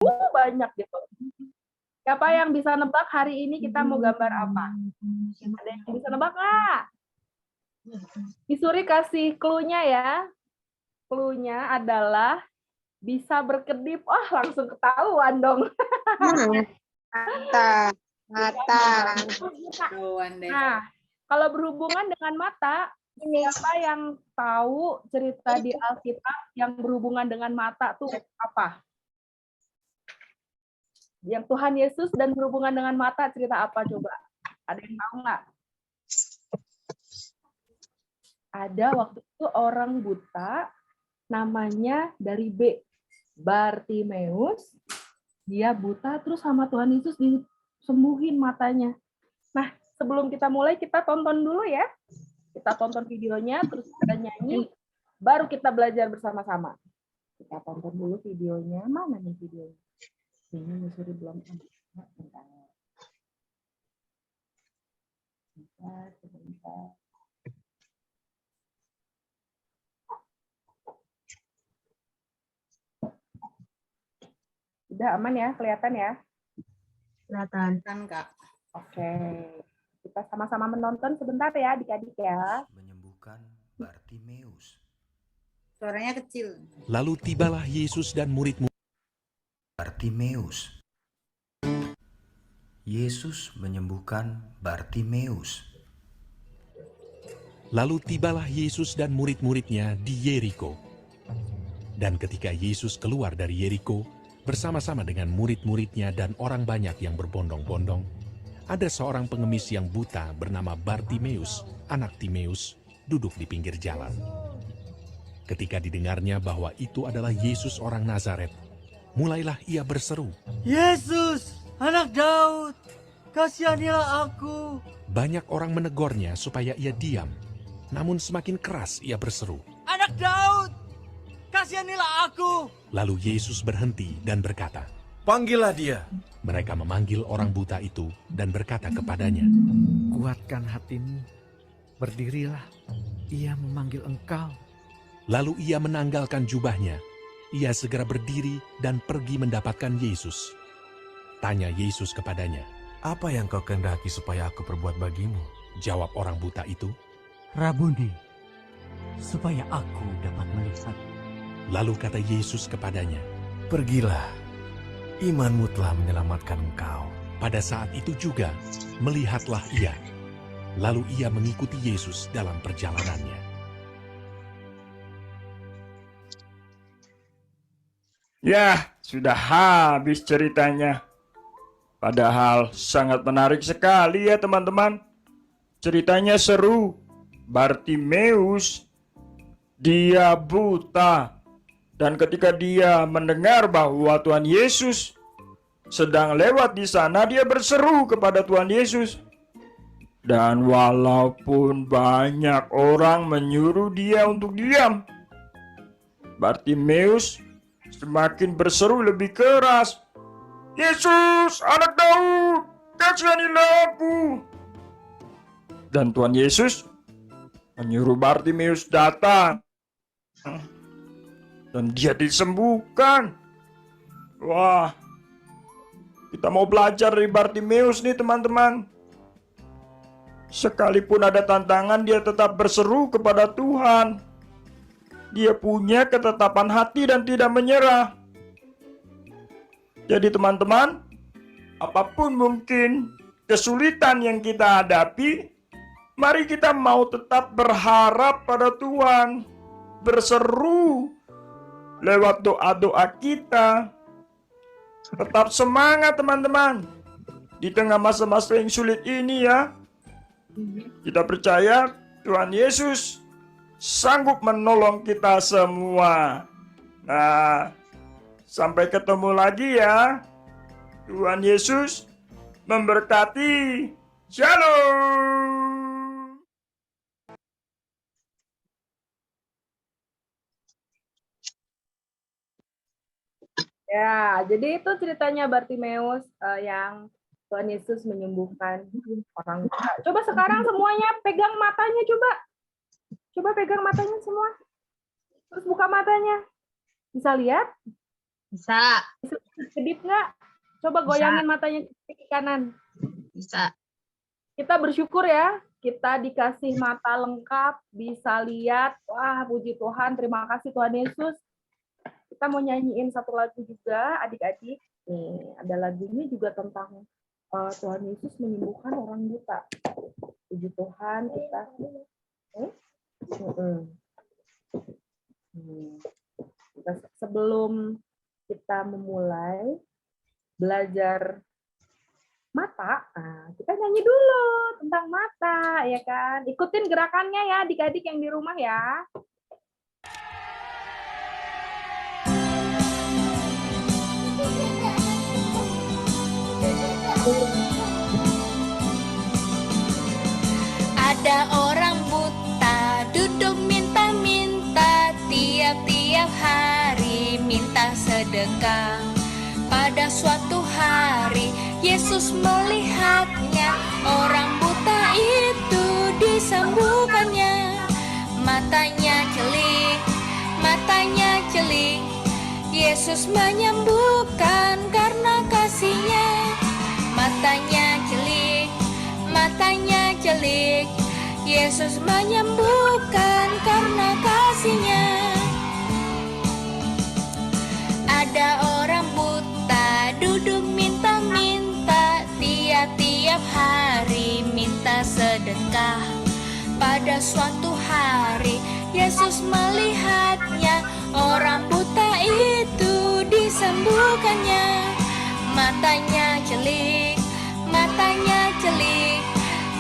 banyak gitu. Siapa yang bisa nebak hari ini kita mau gambar apa? Ada yang bisa nebak nggak? Isuri kasih clue-nya ya. Clue-nya adalah bisa berkedip. Oh, langsung ketahuan dong. Mata. Nah, kalau berhubungan dengan mata, siapa yang tahu cerita di Alkitab yang berhubungan dengan mata tuh apa? Yang Tuhan Yesus dan berhubungan dengan mata cerita apa coba? Ada yang tahu nggak? Ada waktu itu orang buta namanya dari B. Bartimeus. Dia buta terus sama Tuhan Yesus disembuhin matanya. Nah, sebelum kita mulai kita tonton dulu ya. Kita tonton videonya terus kita nyanyi baru kita belajar bersama-sama. Kita tonton dulu videonya. Mana nih videonya? Ini Missouri belum ada. Sebentar. Udah aman ya? Kelihatan ya? Kelihatan, Kak. Oke. Kita sama-sama menonton sebentar ya adik-adik ya. Menyembuhkan Bartimeus. Suaranya kecil. Lalu tibalah Yesus dan murid-murid. Bartimeus. Yesus menyembuhkan Bartimeus. Lalu tibalah Yesus dan murid-muridnya di Yeriko. Dan ketika Yesus keluar dari Yeriko, bersama-sama dengan murid-muridnya dan orang banyak yang berbondong-bondong, ada seorang pengemis yang buta bernama Bartimeus, anak Timeus, duduk di pinggir jalan. Ketika didengarnya bahwa itu adalah Yesus orang Nazaret, mulailah ia berseru, Yesus, anak Daud, kasihanilah aku. Banyak orang menegurnya supaya ia diam, namun semakin keras ia berseru, Anak Daud, kasihanilah aku. Lalu Yesus berhenti dan berkata, Panggillah dia. mereka memanggil orang buta itu dan berkata kepadanya, Kuatkan hatimu, berdirilah, ia memanggil engkau. Lalu ia menanggalkan jubahnya. Ia segera berdiri dan pergi mendapatkan Yesus. Tanya Yesus kepadanya, Apa yang kau kehendaki supaya aku perbuat bagimu? jawab orang buta itu. Rabuni, supaya aku dapat melihat. Lalu kata Yesus kepadanya, Pergilah, imanmu telah menyelamatkan engkau. pada saat itu juga melihatlah ia. Lalu ia mengikuti Yesus dalam perjalanannya. Ya, sudah habis ceritanya. Padahal sangat menarik sekali ya teman-teman. Ceritanya seru. Bartimeus, dia buta. Dan ketika dia mendengar bahwa Tuhan Yesus sedang lewat di sana, dia berseru kepada Tuhan Yesus. Dan walaupun banyak orang menyuruh dia untuk diam, Bartimeus semakin berseru lebih keras. Yesus, anak Daud, kasihanilah aku. Dan Tuhan Yesus menyuruh Bartimeus datang. Dan dia disembuhkan. Wah, kita mau belajar dari Bartimeus nih teman-teman. Sekalipun ada tantangan, dia tetap berseru kepada Tuhan. Dia punya ketetapan hati dan tidak menyerah. Jadi teman-teman, apapun mungkin kesulitan yang kita hadapi, mari kita mau tetap berharap pada Tuhan. Berseru lewat doa-doa kita. Tetap semangat teman-teman. Di tengah masa-masa yang sulit ini ya, kita percaya Tuhan Yesus sanggup menolong kita semua. Nah, sampai ketemu lagi ya. Tuhan Yesus memberkati. Shalom. Ya, jadi itu ceritanya Bartimeus yang Tuhan Yesus menyembuhkan orang buta. Coba sekarang semuanya pegang matanya coba. Coba pegang matanya semua. Terus buka matanya. Bisa lihat? Bisa. Kedip nggak? Coba goyangin matanya ke kanan. Bisa. Kita bersyukur ya, kita dikasih mata lengkap, bisa lihat. Wah, puji Tuhan, terima kasih Tuhan Yesus. Kita mau nyanyiin satu lagu juga, adik-adik. Nih, ada lagunya juga tentang Tuhan Yesus menyembuhkan orang buta. Puji Tuhan, kita. Sebelum kita memulai belajar mata, kita nyanyi dulu tentang mata, ya kan? Ikutin gerakannya ya, adik-adik yang di rumah ya. Ada orang buta duduk minta-minta, tiap-tiap hari minta sedekah. Pada suatu hari Yesus melihatnya, orang buta itu disembuhkannya. Matanya celik, Yesus menyembuhkan karena kasih-Nya. Matanya celik, Yesus menyembuhkan karena kasih-Nya. Ada orang buta duduk minta-minta, tiap-tiap hari minta sedekah. Pada suatu hari Yesus melihatnya, orang buta itu disembuhkannya. Matanya celik,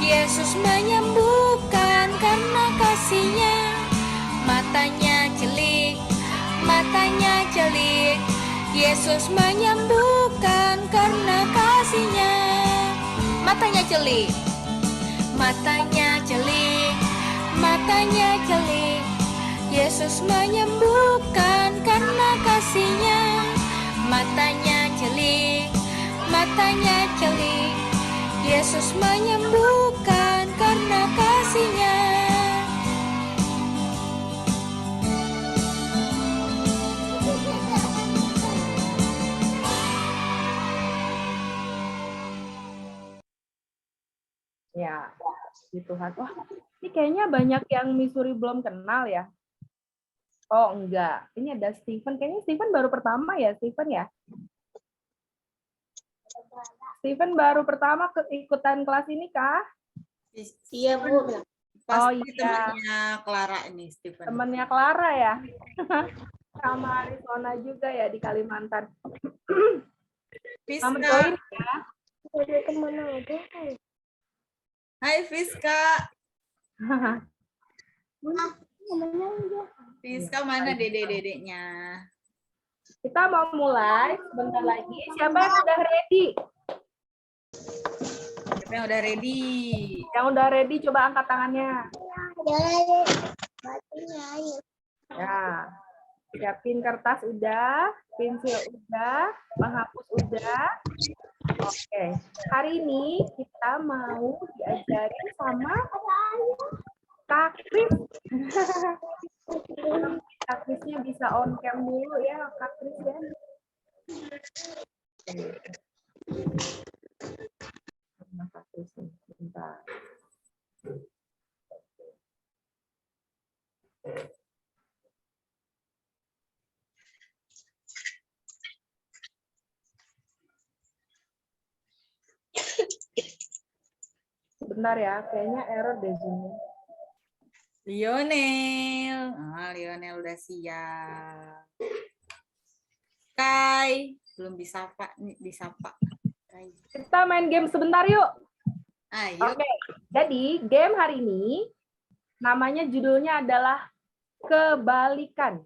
Yesus menyembuhkan karena kasih-Nya. Matanya celik, Yesus menyembuhkan karena kasih-Nya. Matanya celik, Yesus menyembuhkan karena kasih-Nya. Matanya celik, Yesus menyembuhkan karena kasih-Nya. Ya, puji Tuhan. Wah, ini kayaknya banyak yang Missouri belum kenal ya. Oh, enggak. Ini ada Stephen. Kayaknya Stephen baru pertama ya, Stephen ya? Stephen baru pertama ikutan kelas ini kah? Iya, Bu. Oh Pasti iya. temannya Clara ini, Stephen. Temannya Clara ya? Sama Arizona juga ya di Kalimantan. Selamat join ya. Hai Fiska. Fiska mana dedek-dedeknya? Kita mau mulai sebentar lagi. Siapa yang udah ready? Siapa yang udah ready? Yang udah ready coba angkat tangannya. Ya. Siapin kertas udah, pensil udah, penghapus udah. Oke. Hari ini kita mau diajarin sama Kak Kris. Kak Krisnya bisa on cam dulu ya, Kak Kris ya. Kak Kris nih, bentar. Sebentar ya, kayaknya error deh Zoom-nya. Lionel. Lionel udah siap. Kai, belum disapa. Kai. Kita main game sebentar yuk. Ayo. Oke, jadi game hari ini namanya judulnya adalah kebalikan.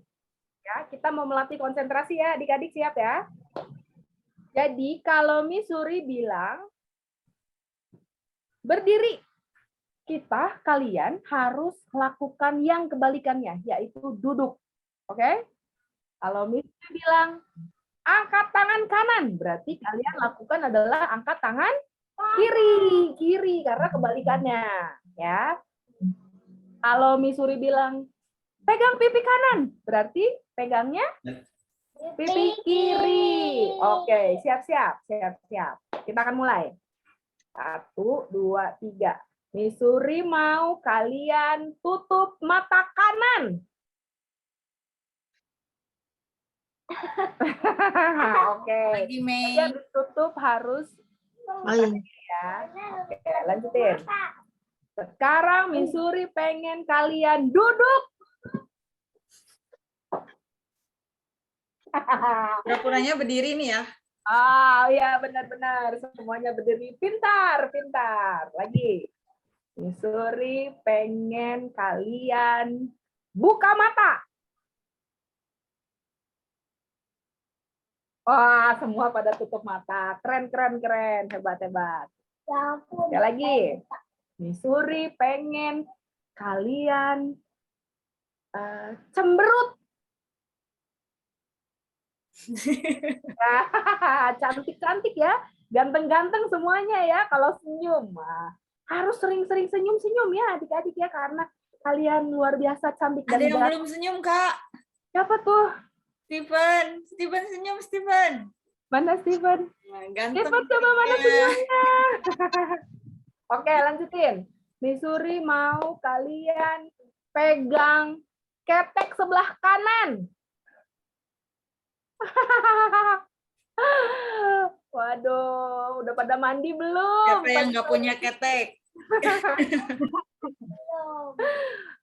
Ya, kita mau melatih konsentrasi ya, adik-adik siap ya. Jadi kalau Missouri bilang berdiri, kalian harus lakukan yang kebalikannya, yaitu duduk. Oke? Kalau Missouri bilang angkat tangan kanan, berarti kalian lakukan adalah angkat tangan kiri karena kebalikannya, ya. Kalau Missouri bilang pegang pipi kanan, berarti pegangnya Pipi kiri. Oke, siap-siap. Kita akan mulai. 1, 2, 3. Missouri mau kalian tutup mata kanan. Oke. Lagi, Mei. Jadi ditutup harus ya. Oke, lanjutin. Sekarang Missouri pengen kalian duduk. Pura-puranya berdiri nih ya. Ya benar-benar. Semuanya berdiri. Pintar. Lagi. Missouri pengen kalian buka mata. Wah, semua pada tutup mata. Keren. Hebat. Ya lagi. Missouri pengen kalian cemberut. Cantik ya. Ganteng-ganteng semuanya ya. Kalau senyum. Harus sering-sering senyum ya adik-adik ya. Karena kalian luar biasa cantik dan Ada yang ganteng. belum senyum, Kak. Siapa tuh? Steven senyum, Steven. Mana Steven? Ganteng. Steven coba mana senyumnya? Oke, lanjutin. Missouri mau kalian pegang ketek sebelah kanan. Waduh, udah pada mandi belum? Siapa yang nggak punya ketek?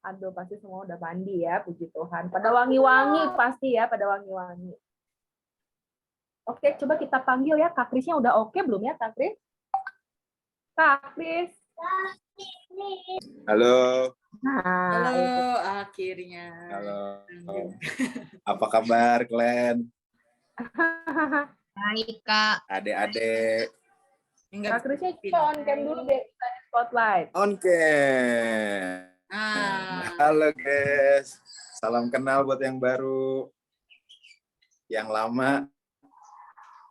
Aduh, pasti semua udah mandi ya, puji Tuhan. Pada wangi-wangi pasti ya, pada wangi-wangi. Oke, coba kita panggil ya. Kak Krisnya udah oke belum ya, Kak Kris? Kak Kris. Halo. Halo, akhirnya. Halo. Apa kabar, Glenn? Baik, Kak. Adik-adik. Kak Krisnya coba on cam dulu deh, kita di spotlight. On cam. Halo, guys. Salam kenal buat yang baru. Yang lama.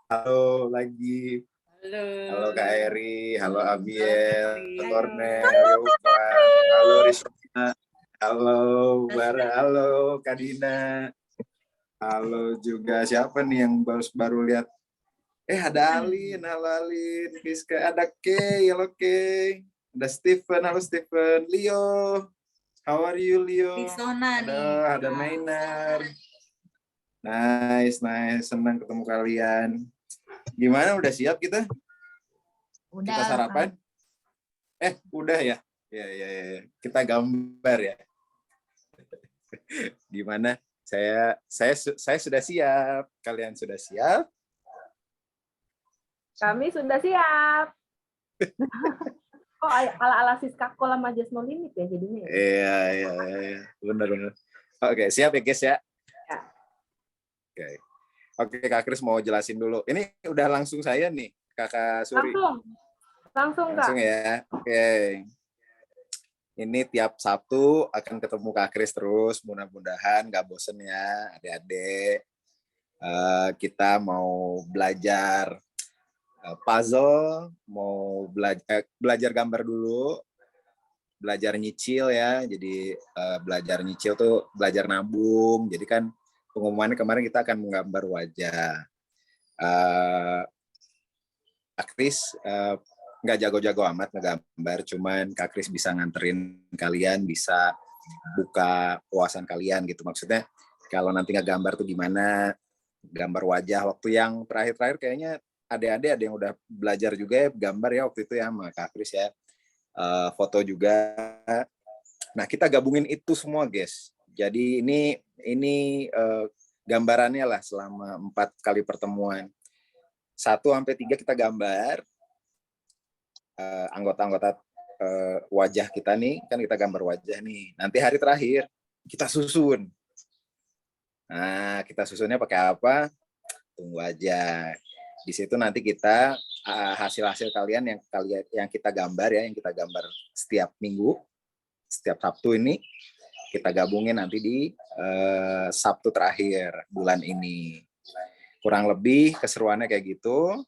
Halo lagi. Halo Kak Eri, halo Abiel, halo Cornel, halo Rizwana, halo Bara, halo Kadina, halo juga siapa nih yang baru lihat? Ada Alin, halo Alin, Rizka, ada Kay, halo Kay, ada Stephen, halo Stephen, Leo, how are you Leo? Ada Mainar, nice, senang ketemu kalian. Gimana, udah siap kita? Udah. Kita sarapan? Udah ya? Ya. Kita gambar ya. Gimana? Saya sudah siap. Kalian sudah siap? Kami sudah siap. Ala-ala Siska Kola Majas No Limit ya jadinya. Iya. Benar. Oke, siap ya guys ya? Ya. Oke, Kak Kris mau jelasin dulu. Ini udah langsung saya nih, Kakak Suri. Langsung Kak. Langsung ya. Oke. Ini tiap Sabtu akan ketemu Kak Kris terus. Mudah-mudahan nggak bosen ya, adik-adik. Kita mau belajar puzzle, mau belajar gambar dulu, belajar nyicil ya. Jadi belajar nyicil tuh belajar nabung. Jadi kan pengumumannya kemarin kita akan menggambar wajah. Kak Kris nggak jago-jago amat ngegambar, cuman Kak Kris bisa nganterin kalian, bisa buka wawasan kalian gitu. Maksudnya kalau nanti ngegambar tuh gimana, gambar wajah. Waktu yang terakhir-terakhir kayaknya adik-adik ada yang udah belajar juga ya gambar ya waktu itu ya sama Kak Kris ya. Foto juga. Nah, kita gabungin itu semua guys. Jadi ini gambarannya lah selama 4 kali pertemuan. 1-3 kita gambar anggota-anggota wajah kita nih, kan kita gambar wajah nih. Nanti hari terakhir kita susun. Nah, kita susunnya pakai apa? Tunggu aja. Di situ nanti kita hasil-hasil kalian yang kita gambar ya, yang kita gambar setiap minggu, setiap Sabtu ini kita gabungin nanti di Sabtu terakhir bulan ini. Kurang lebih keseruannya kayak gitu.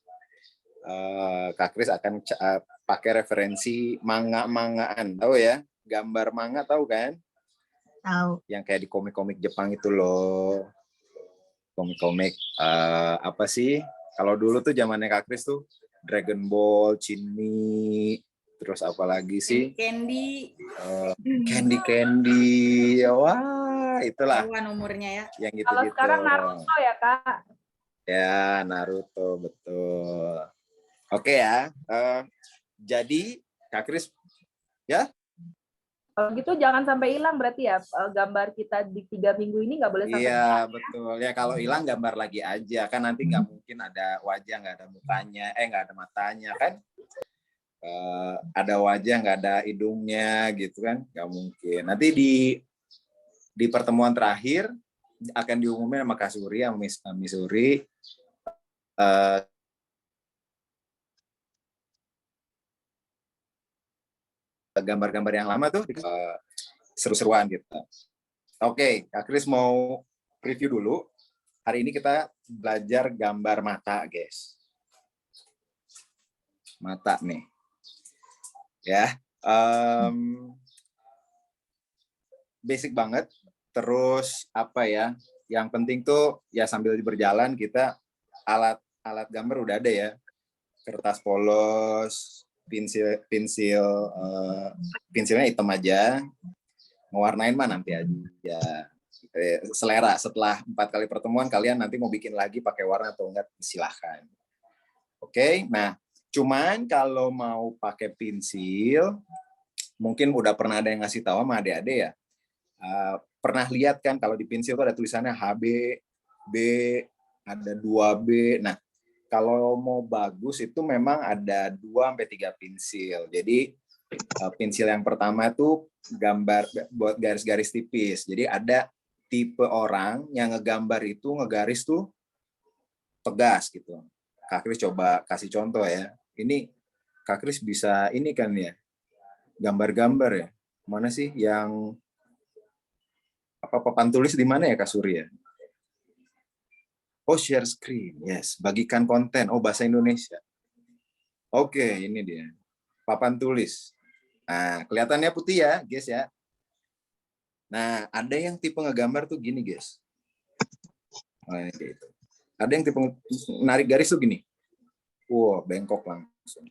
Kak Kris akan pakai referensi manga-mangaan, tahu ya? Gambar manga tahu kan? Tahu. Yang kayak di komik-komik Jepang itu loh. komik-komik apa sih? Kalau dulu tuh zamannya Kak Kris tuh Dragon Ball, Chinmi, terus apa lagi sih? Candy. Candy. Wah, itulah Kawan umurnya ya. yang Kalau gitu-gitu. sekarang Naruto ya, Kak. Ya, Naruto, betul. Oke ya. Jadi Kak Kris, ya? Kalau gitu jangan sampai hilang berarti ya, gambar kita di 3 minggu ini nggak boleh sampai Iya, hilang. betul. Ya kalau hilang gambar lagi aja. Kan nanti nggak mungkin ada wajah, nggak ada mukanya, nggak ada matanya kan. Ada wajah, nggak ada hidungnya gitu kan. Nggak mungkin. Nanti di pertemuan terakhir akan diumumin sama Kak Suri, sama Miss Suri. Gambar-gambar yang lama tuh seru-seruan gitu. Oke, Kak Kris mau review dulu. Hari ini kita belajar gambar mata, guys. Mata nih. Ya. Basic banget. Terus apa ya? Yang penting tuh ya sambil berjalan kita alat gambar udah ada ya. Kertas polos, pensilnya hitam aja, mewarnain mah nanti aja, selera. Setelah 4 kali pertemuan kalian nanti mau bikin lagi pakai warna atau enggak silahkan. Oke, nah cuman kalau mau pakai pensil mungkin udah pernah ada yang ngasih tahu sama adik-adik ya, pernah lihat kan kalau di pensil tuh ada tulisannya HB, B, ada 2B. Nah kalau mau bagus itu memang ada 2-3 pensil. Jadi pensil yang pertama itu gambar buat garis-garis tipis. Jadi ada tipe orang yang ngegambar itu ngegaris tuh tegas gitu. Kak Kris coba kasih contoh ya. Ini Kak Kris bisa ini kan ya, gambar-gambar ya. Mana sih yang papan tulis di mana ya Kak Surya? Oh, share screen. Yes, bagikan konten. Oh, bahasa Indonesia. Oke, ini dia. Papan tulis. Nah, kelihatannya putih ya, guys ya. Nah, ada yang tipe ngegambar tuh gini, guys. Nah, gitu. Ada yang tipe narik garis tuh gini. Wow, bengkok langsung.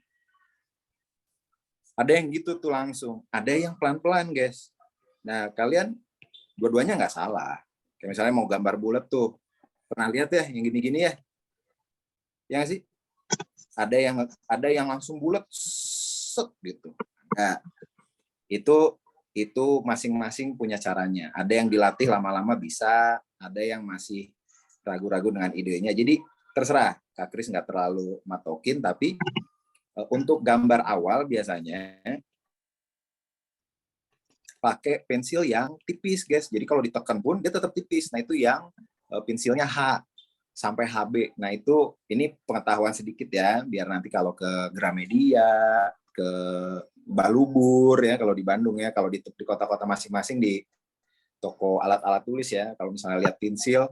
Ada yang gitu tuh langsung. Ada yang pelan-pelan, guys. Nah, kalian dua-duanya nggak salah. Kayak misalnya mau gambar bulat tuh. Pernah lihat ya yang gini-gini ya? Ya nggak sih? Ada yang langsung bulat set gitu. Nah, itu masing-masing punya caranya. Ada yang dilatih lama-lama bisa, ada yang masih ragu-ragu dengan idenya. Jadi terserah. Kak Kris nggak terlalu matokin, tapi untuk gambar awal biasanya pakai pensil yang tipis, guys. Jadi kalau ditekan pun dia tetap tipis. Nah, itu yang pensilnya H sampai HB. Nah, ini pengetahuan sedikit ya, biar nanti kalau ke Gramedia, ke Balubur ya, kalau di Bandung ya, kalau di kota-kota masing-masing di toko alat-alat tulis ya, kalau misalnya lihat pensil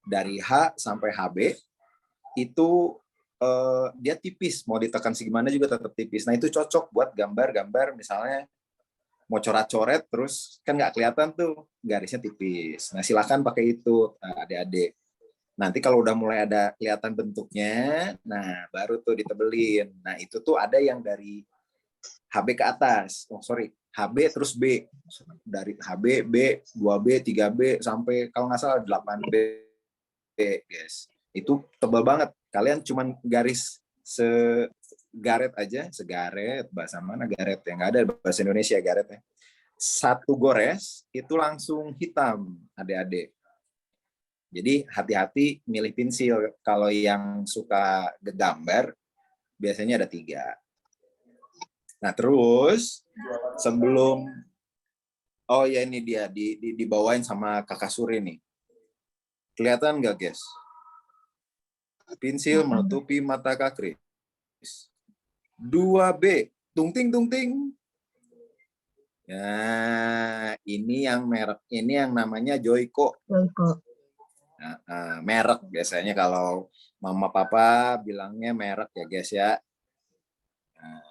dari H sampai HB itu dia tipis, mau ditekan segimana juga tetap tipis. Nah, itu cocok buat gambar-gambar misalnya mau coret-coret terus kan nggak kelihatan tuh garisnya tipis. Nah, silakan pakai itu adik-adik. Nanti kalau udah mulai ada kelihatan bentuknya, nah baru tuh ditebelin. Nah, itu tuh ada yang dari HB ke atas. Oh, sorry. HB terus B. Dari HB, B, 2B, 3B sampai kalau nggak salah 8B, guys. Itu tebal banget. Kalian cuman garis segaret aja, segaret, bahasa mana garet ya? Nggak ada bahasa Indonesia garet ya. Satu gores itu langsung hitam, adik-adik. Jadi hati-hati milih pensil. Kalau yang suka gambar, biasanya ada 3. Nah, terus sebelum, oh ya ini dia, dibawain sama Kakak Suri nih. Kelihatan nggak, guys? Pensil menutupi mata Kak Kris. 2B, tung-ting. Ya, ini yang merek, ini yang namanya Joyko. Merek biasanya kalau mama papa bilangnya merek ya guys ya. Nah,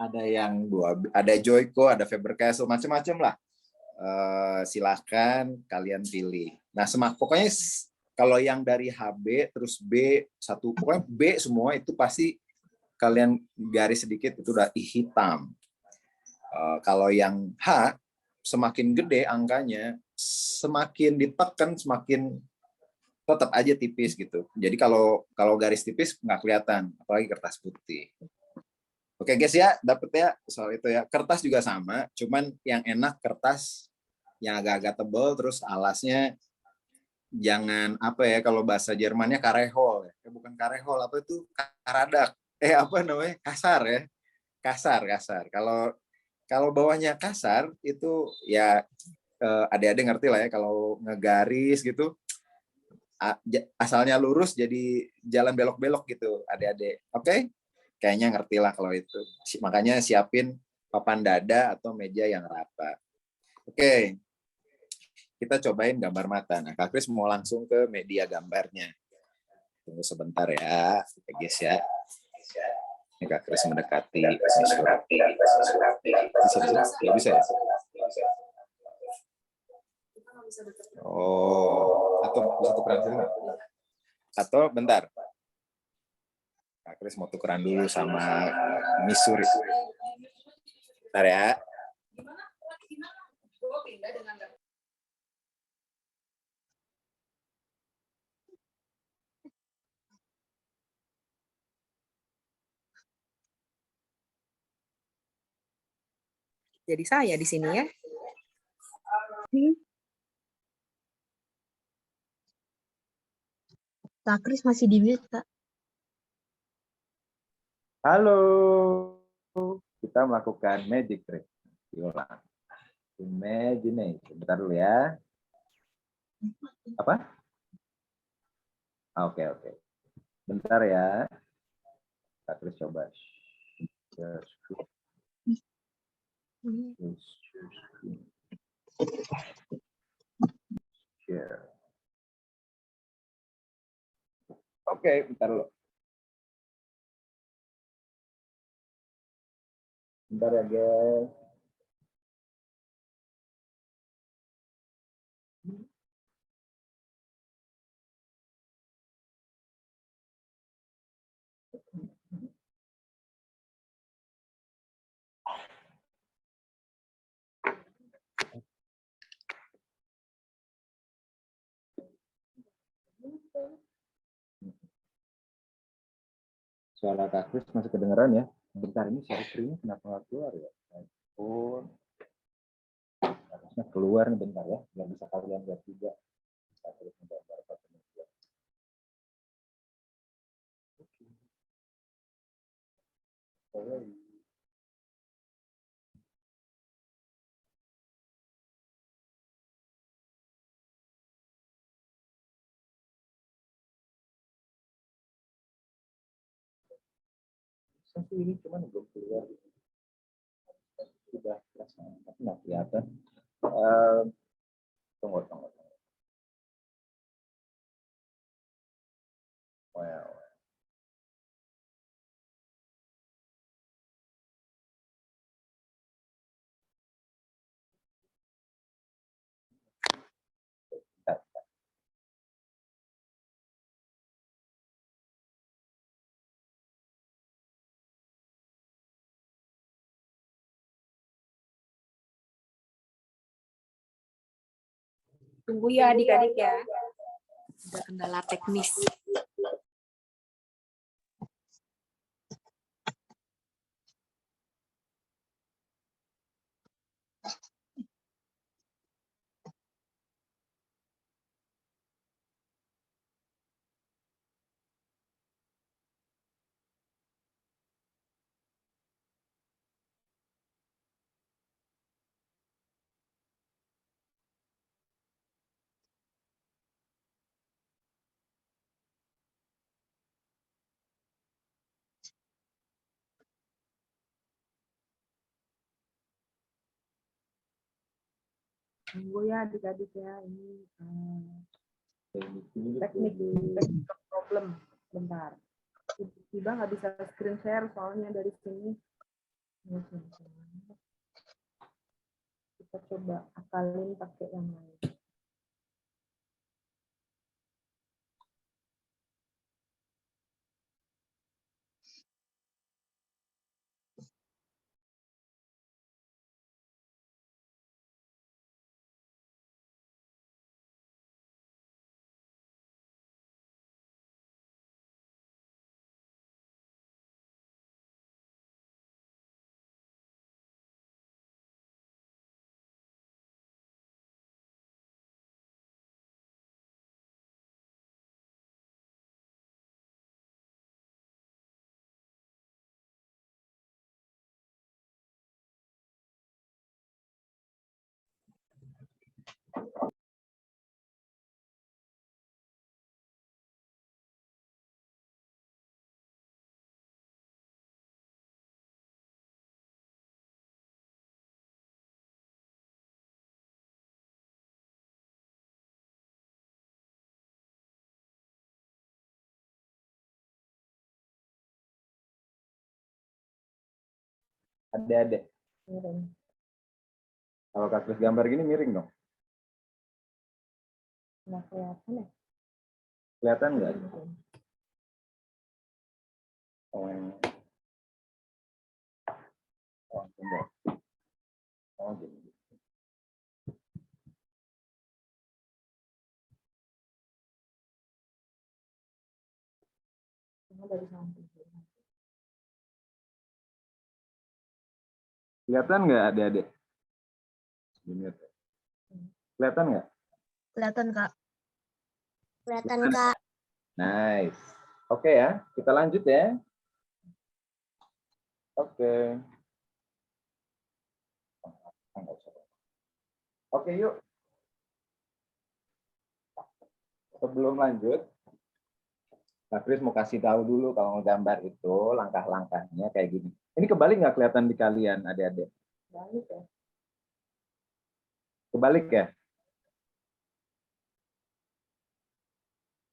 ada yang 2B, ada Joyko, ada Faber-Castell, macam-macam lah. Silahkan kalian pilih. Nah, pokoknya Kalau yang dari HB terus B satu, pokoknya B semua itu pasti kalian garis sedikit itu udah hitam. Kalau yang H semakin gede angkanya, semakin ditekan semakin tetap aja tipis gitu. Jadi kalau garis tipis nggak kelihatan, apalagi kertas putih. Oke guys ya, dapet ya soal itu ya. Kertas juga sama, cuman yang enak kertas yang agak-agak tebal, terus alasnya jangan apa ya, kalau bahasa Jermannya karehol ya. Bukan karehol, apa itu karadak. Apa namanya? Kasar ya. Kasar. Kalau bawahnya kasar itu ya adik-adik ngerti lah ya, kalau ngegaris gitu asalnya lurus jadi jalan belok-belok gitu adik-adik. Oke? Kayaknya ngerti lah kalau itu. Makanya siapin papan dada atau meja yang rata. Oke. Kita cobain gambar mata. Nah, Kak Kris mau langsung ke media gambarnya. Tunggu sebentar ya, guys ya. Ini Kak Kris mendekati. Bisa ya? Oh, atau bisa tukeran sini nggak? Atau bentar. Kak Kris mau tukeran dulu sama Missouri. Bentar ya. Jadi saya di sini ya. Kak Kris masih di mute, Kak. Halo. Kita melakukan magic trick. Diulang. Imagination. Bentar dulu ya. Apa? Oke. Bentar ya. Kak Kris coba. Share. Oke, bentar dulu. Bentar ya, guys. Suara Kak Kris masih kedengeran ya? Bentar, ini share screen kenapa nggak keluar ya? iPhone. Harusnya keluar nih bentar ya, biar bisa kalian lihat juga. Kak Kris menggambar pakai media. Satu ini cuma belum keluar. Sudah terasa, tapi nggak kelihatan. Tunggu. Wow. Tunggu ya adik-adik ya. Ada kendala teknis. Tunggu ya adik-adik ya, ini teknik problem. Bentar. Tiba-tiba nggak bisa screen share soalnya dari sini. Kita coba akalin pakai yang lain. Adik-adik. Kalau Kak Kris gambar gini miring dong. Nggak kelihatan ya? Kelihatan nggak? Oh, benar. Oh, gini. Dari samping. Kelihatan nggak adik-adik? Kelihatan nggak? Kelihatan, Kak. Kelihatan, Kak. Nice. Oke ya, kita lanjut ya. Oke. Oke, yuk. Sebelum lanjut, Kak Kris mau kasih tahu dulu kalau ngegambar itu langkah-langkahnya kayak gini. Ini kebalik nggak kelihatan di kalian, adik-adik? Balik ya? Kebalik ya?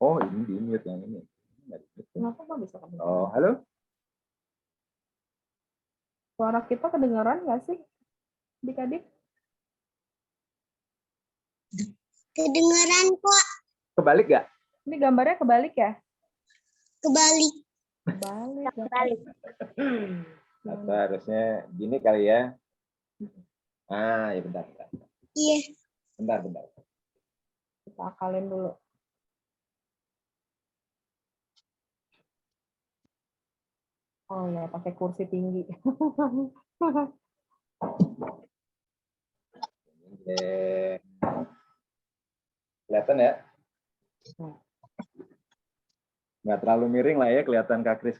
Oh, ini di mute yang ini. Kenapa nggak bisa kamu? Oh, halo? Suara kita kedengaran nggak sih, adik-adik? Kedengeran kok. Kebalik nggak? Ini gambarnya kebalik ya? Kebalik. Kebalik. Kebalik. Atau harusnya gini kali ya? Ah, ya bentar. Iya. Bentar. Kita akalin dulu. Oh ya, pakai kursi tinggi. Kelihatan ya? Nggak terlalu miring lah ya, kelihatan Kak Kris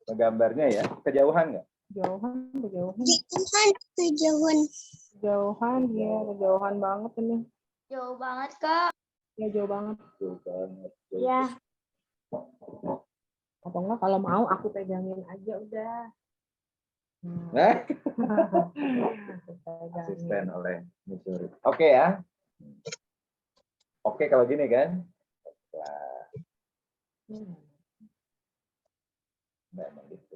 gambarnya ya. Kejauhan nggak? Kejauhan. Kejauhan. Kejauhan, ya, kejauhan banget ini. Jauh banget, Kak. Ya, jauh banget. Tuh banget. Iya. Atau enggak, kalau mau aku pegangin aja udah. Nah. Asisten oleh Missouri. Oke ya. Oke kalau gini kan. Nah, emang gitu.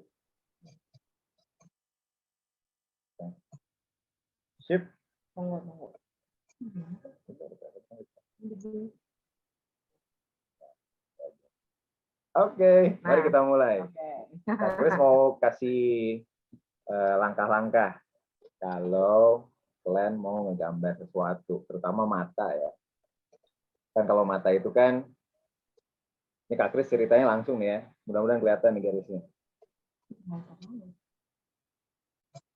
Sip. Oke, mari kita mulai. Kak Kris mau kasih langkah-langkah kalau kalian mau ngegambar sesuatu, terutama mata ya. Kan kalau mata itu kan, ini Kak Kris ceritanya langsung nih ya. Mudah-mudahan kelihatan nih garisnya.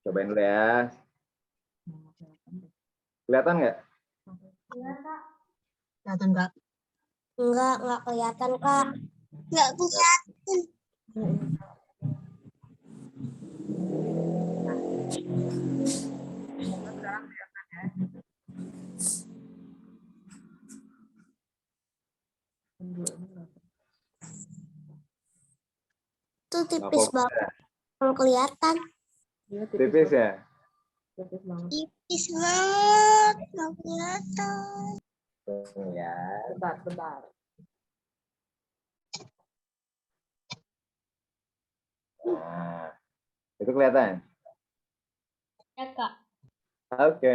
Cobain dulu ya. Kelihatan nggak? Kelihatan, Kak. Enggak kelihatan, Kak. Enggak kelihatan. Itu tipis banget. Kalau kelihatan. Tipis ya? Tipis banget. Tipis banget. Nggak kelihatan. Ya. Bentar. Nah, itu kelihatan? Ya, Kak. Oke.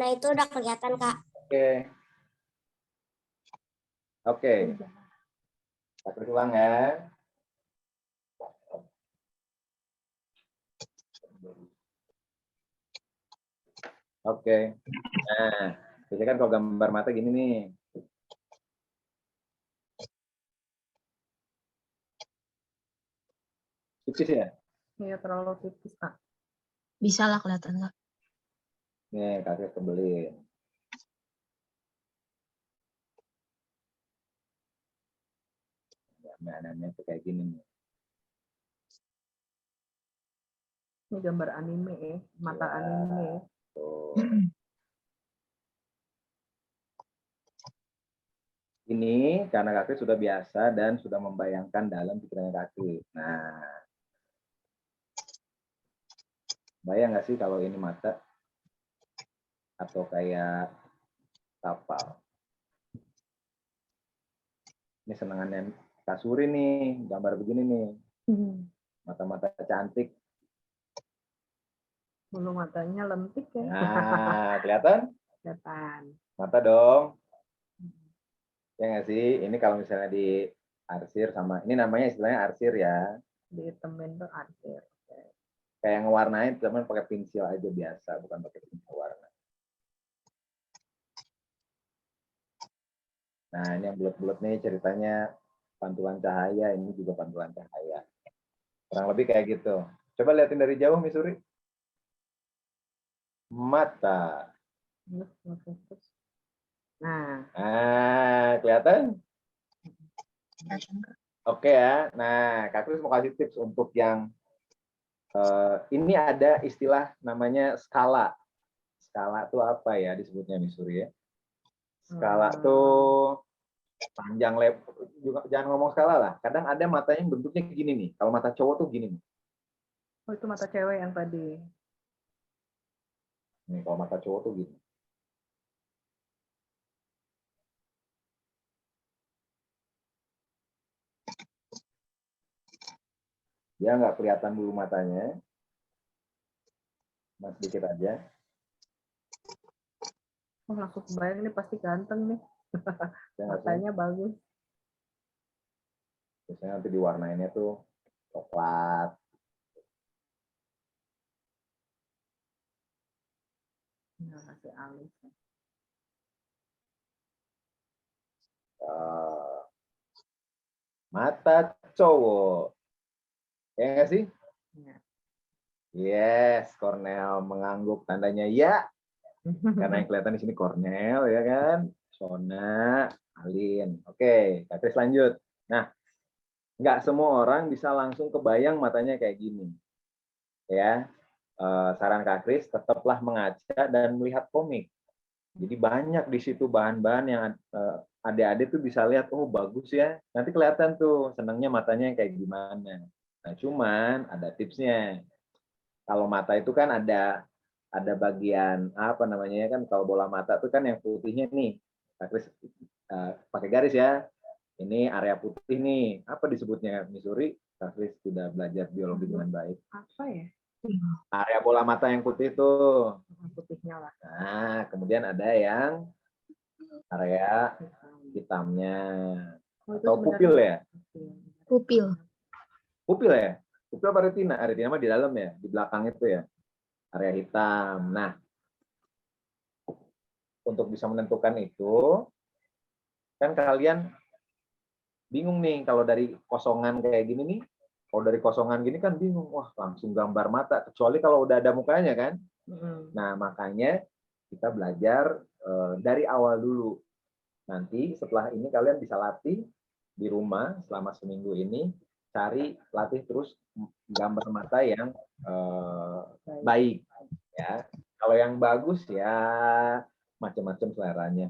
Nah, itu udah kelihatan, Kak. Oke. Kita terus ulang ya. Oke. Nah, biasanya kan kalau gambar mata gini nih. Tipis ya? Iya, terlalu tipis, Kak. Bisa lah kelihatan, Kak. Nih, kakek kebelin. Nah, namanya tuh kayak gini nih. Ini gambar anime ya, mata Ya. anime ya. Tuh. Ini karena Kak Kris sudah biasa dan sudah membayangkan dalam pikirannya Kak Kris. Nah, bayang nggak sih kalau ini mata atau kayak kapal? Ini senangannya Kak Suri nih, gambar begini nih. Mata-mata cantik. Bulu matanya lentik ya. Nah, kelihatan? Kelihatan. Mata dong. Ya nggak sih? Ini kalau misalnya di arsir sama, ini namanya istilahnya arsir ya. Ditemen tuh arsir. Kayak ngewarnain, teman pakai pensil aja biasa, bukan pakai pensil warna. Nah, ini yang bulat-bulat nih ceritanya pantulan cahaya, ini juga pantulan cahaya. Kurang lebih kayak gitu. Coba liatin dari jauh, Misuri. Mata. Nah, kelihatan? Oke ya. Nah, Kak Kris mau kasih tips untuk yang ini ada istilah namanya skala. Skala itu apa ya disebutnya Misuri ya? Skala tuh panjang lebar juga, jangan ngomong skala lah. Kadang ada matanya yang bentuknya gini nih. Kalau mata cowok tuh gini nih. Oh, itu mata cewek yang tadi. Nih, kalau mata cowok tuh gini. Dia nggak kelihatan bulu matanya. Mas sedikit aja. Oh, langsung kebayang ini pasti ganteng nih. Ya, Matanya bagus. Biasanya nanti diwarnainnya tuh coklat. Nggak kasih alis. Mata cowok. Ya nggak sih? Ya. Yes, Cornell mengangguk tandanya ya. Karena yang kelihatan di sini Cornell ya kan. Sona, Alin. Oke, Kak Kris lanjut. Nah, nggak semua orang bisa langsung kebayang matanya kayak gini. Ya, saran Kak Kris tetaplah mengaca dan melihat komik. Jadi banyak di situ bahan-bahan yang adik-adik tuh bisa lihat, oh bagus ya. Nanti kelihatan tuh senangnya matanya kayak gimana. Nah, cuman ada tipsnya. Kalau mata itu kan ada bagian apa namanya kan, kalau bola mata itu kan yang putihnya nih. Kak Kris pakai garis ya. Ini area putih nih. Apa disebutnya Misuri? Kak Kris sudah belajar biologi dengan baik. Apa ya? Area bola mata yang putih tuh. Putihnya lah. Nah, kemudian ada yang area hitamnya. Atau pupil ya? Pupil. Pupil ya? Pupil apa retina? Retina mah di dalam ya, di belakang itu ya. Area hitam. Nah, untuk bisa menentukan itu, kan kalian bingung nih kalau dari kosongan kayak gini nih. Kalau dari kosongan gini kan bingung, wah langsung gambar mata. Kecuali kalau udah ada mukanya kan. Nah, makanya kita belajar dari awal dulu. Nanti setelah ini kalian bisa latih di rumah selama seminggu ini, latih terus gambar mata yang baik. Ya, kalau yang bagus ya macam-macam seleranya.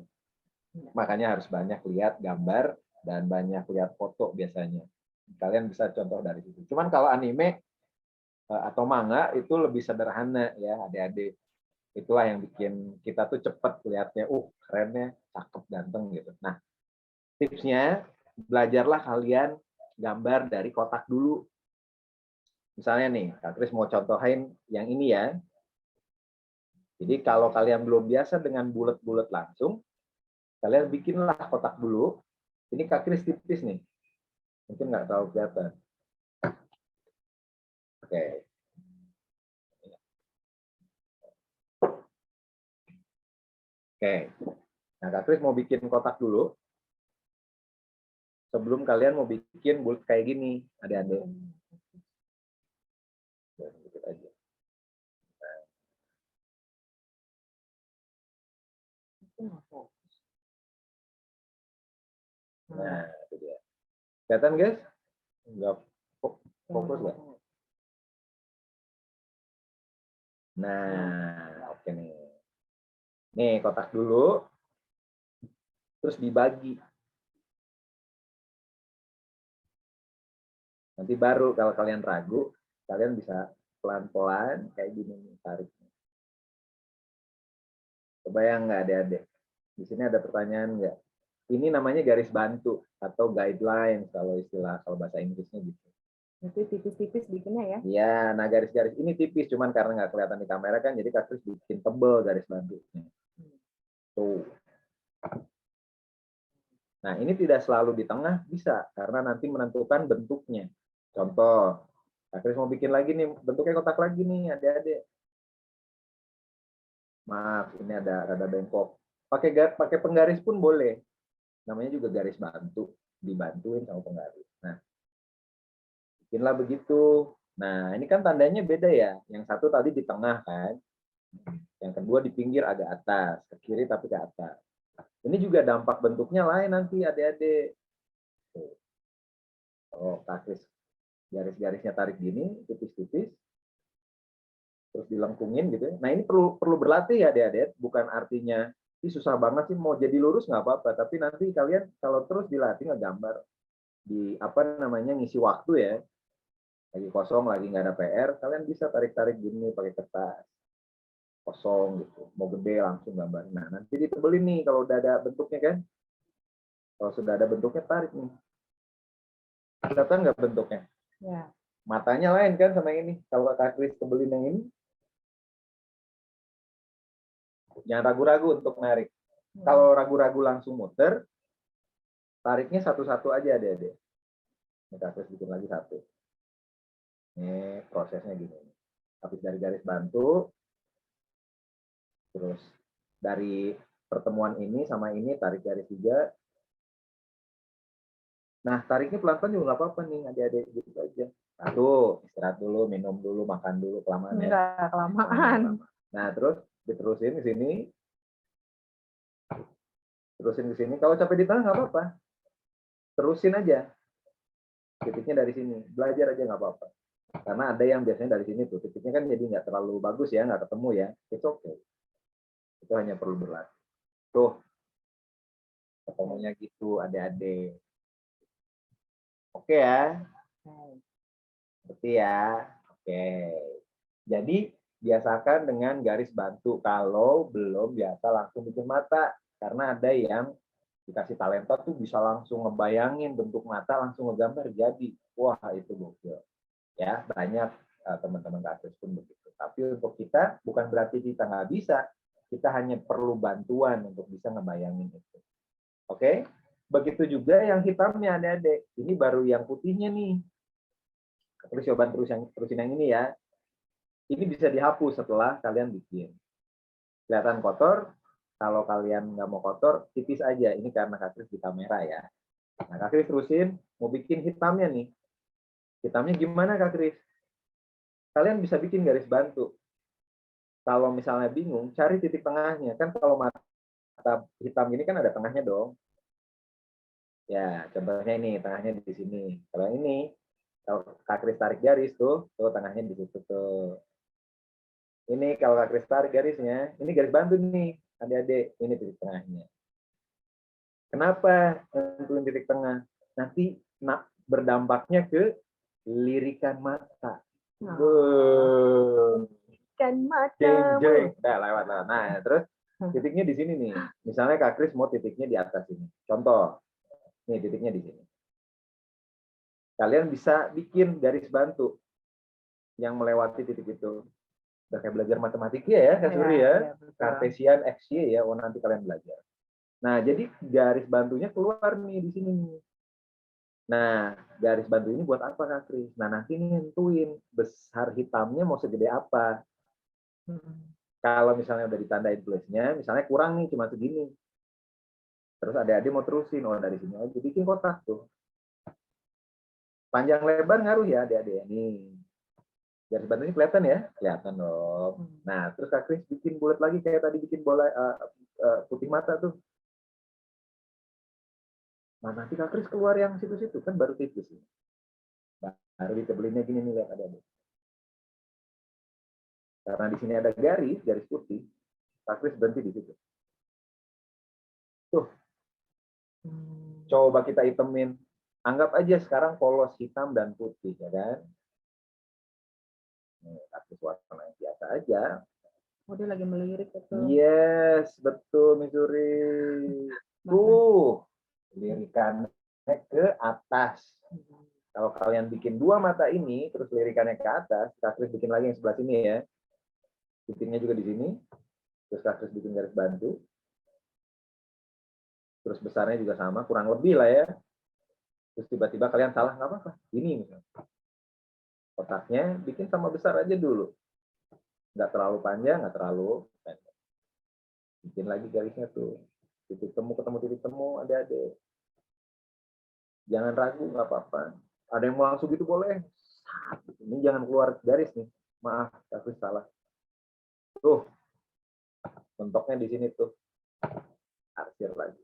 Makanya harus banyak lihat gambar dan banyak lihat foto biasanya. Kalian bisa contoh dari situ. Cuman kalau anime atau manga itu lebih sederhana ya adik-adik. Itulah yang bikin kita tuh cepat lihatnya, kerennya, cakep, ganteng gitu. Nah, tipsnya belajarlah kalian gambar dari kotak dulu. Misalnya nih, Kak Kris mau contohin yang ini ya. Jadi kalau kalian belum biasa dengan bulat-bulat langsung, kalian bikinlah kotak dulu. Ini Kak Kris tipis nih. Mungkin nggak tahu kelihatan. Oke. Oke. Nah, Kak Kris mau bikin kotak dulu. Sebelum kalian mau bikin bulat kayak gini, adik-adik. Sedikit aja. Nah, itu dia. Kelihatan guys? Nggak fokus nggak? Nah, oke nih. Nih, kotak dulu. Terus dibagi. Nanti baru kalau kalian ragu, kalian bisa pelan-pelan kayak gini nih tariknya. Kebayang nggak adik-adik? Di sini ada pertanyaan nggak? Ini namanya garis bantu atau guideline kalau bahasa Inggrisnya gitu. Itu tipis-tipis bikinnya ya. Iya, nah garis-garis ini tipis, cuman karena nggak kelihatan di kamera kan, jadi Kak Kris bikin tebel garis bantunya. Tuh. Nah, ini tidak selalu di tengah, bisa, karena nanti menentukan bentuknya. Contoh, Kak Kris mau bikin lagi nih, bentuknya kotak lagi nih, adik-adik. Maaf, ini ada bengkok. Pakai penggaris pun boleh. Namanya juga garis bantu, dibantuin sama penggaris. Nah, bikinlah begitu. Nah, ini kan tandanya beda ya. Yang satu tadi di tengah kan. Yang kedua di pinggir agak atas, ke kiri tapi ke atas. Ini juga dampak bentuknya lain nanti adik-adik. Oh, Kris garis-garisnya tarik gini, tipis-tipis. Terus dilengkungin gitu ya. Nah, ini perlu berlatih ya adik-adik. Bukan artinya ini susah banget sih mau jadi lurus nggak apa-apa, tapi nanti kalian kalau terus dilatih ngegambar di ngisi waktu ya, lagi kosong, lagi nggak ada PR, kalian bisa tarik-tarik gini pakai kertas kosong gitu, mau gede langsung gambar. Nah, nanti ditebelin nih kalau udah ada bentuknya kan. Kalau sudah ada bentuknya tarik nih. Kelihatan nggak bentuknya? Ya. Matanya lain kan sama ini. Kalau Kak Kris tebelin yang ini, jangan ragu-ragu untuk narik. Kalau ragu-ragu langsung muter, tariknya satu-satu aja adik-adik. Ini Kak Kris bikin lagi satu. Ini prosesnya gini. Habis dari garis bantu, terus dari pertemuan ini sama ini tarik garis juga. Nah, tariknya pelan-pelan juga nggak apa-apa nih adik-adik, gitu aja. Satu, istirahat dulu, minum dulu, makan dulu, kelamaan ya. Enggak, kelamaan. Nah, terus diterusin ke sini. Terusin ke sini. Kalau capek di tengah nggak apa-apa. Terusin aja. Titiknya dari sini. Belajar aja nggak apa-apa. Karena ada yang biasanya dari sini tuh. Titiknya kan jadi nggak terlalu bagus ya, nggak ketemu ya. It's okay. Itu hanya perlu berlatih. Tuh. Ketemunya gitu, adik-adik. Oke ya. Seperti ya. Oke. Jadi biasakan dengan garis bantu kalau belum biasa langsung bikin mata. Karena ada yang dikasih talenta tuh bisa langsung ngebayangin bentuk mata, langsung ngegambar jadi. Wah, itu gokil. Ya, banyak teman-teman Kak Kris pun begitu. Tapi untuk kita bukan berarti kita nggak bisa. Kita hanya perlu bantuan untuk bisa ngebayangin itu. Oke? Begitu juga yang hitamnya adik-adik. Ini baru yang putihnya nih. Terus coba terusin yang ini ya. Ini bisa dihapus setelah kalian bikin. Kelihatan kotor. Kalau kalian nggak mau kotor, tipis aja. Ini karena Kak Kris di kamera ya. Nah, Kak Kris terusin. Mau bikin hitamnya nih. Hitamnya gimana Kak Kris? Kalian bisa bikin garis bantu. Kalau misalnya bingung, cari titik tengahnya. Kan kalau mata hitam ini kan ada tengahnya dong. Ya, contohnya ini, tengahnya di sini. Kalau ini, kalau Kak Kris tarik garis tuh tengahnya di situ tuh. Ini kalau Kak Kris tarik garisnya, ini garis bantu nih, adik-adik, ini titik tengahnya. Kenapa nentuin titik tengah? Nanti berdampaknya ke lirikan mata. Lirikan mata. Udah lewat lah. Nah, terus titiknya di sini nih. Misalnya Kak Kris mau titiknya di atas ini. Contoh. Nih titiknya di sini. Kalian bisa bikin garis bantu yang melewati titik itu. Udah kayak belajar matematika ya, Kak Suri ya. Kartesian, XY ya, nanti kalian belajar. Nah, jadi garis bantunya keluar nih di sini nih. Nah, garis bantu ini buat apa Kak Kris? Nah, nanti nentuin besar hitamnya mau segede apa. Kalau misalnya udah ditandain plusnya, misalnya kurang nih cuma segini. Terus adik-adik mau terusin, oh dari sini aja bikin kotak tuh. Panjang lebar ngaruh ya adik-adik. Nih, garis bantu ini kelihatan ya? Kelihatan dong. Nah, terus Kak Kris bikin bulat lagi kayak tadi bikin bola putih mata tuh. Nah, nanti Kak Kris keluar yang situ-situ kan baru tipis. Baru ditebelinnya gini nih, lihat adik-adik. Karena di sini ada garis putih, Kak Kris berhenti di situ. Tuh, coba kita hitemin. Anggap aja sekarang polos hitam dan putih, ya kan? Kak Kris warna yang biasa aja. Oh, dia lagi melirik itu. Yes, betul, Missouri. Tuh, lirikannya ke atas. Kalau kalian bikin dua mata ini, terus lirikannya ke atas, Kak Kris bikin lagi yang sebelah sini ya. Titiknya juga di sini. Terus Kak Kris bikin garis bantu. Terus besarnya juga sama, kurang lebih lah ya. Terus tiba-tiba kalian salah, nggak apa-apa. Ini misalnya. Kotaknya bikin sama besar aja dulu. Nggak terlalu panjang, nggak terlalu pendek. Bikin lagi garisnya tuh. Titik temu ketemu titik temu, adik-adik. Jangan ragu, nggak apa-apa. Ada yang mau langsung gitu boleh. Ini jangan keluar garis nih. Maaf, tapi salah. Tuh, mentoknya di sini tuh. Arsir lagi.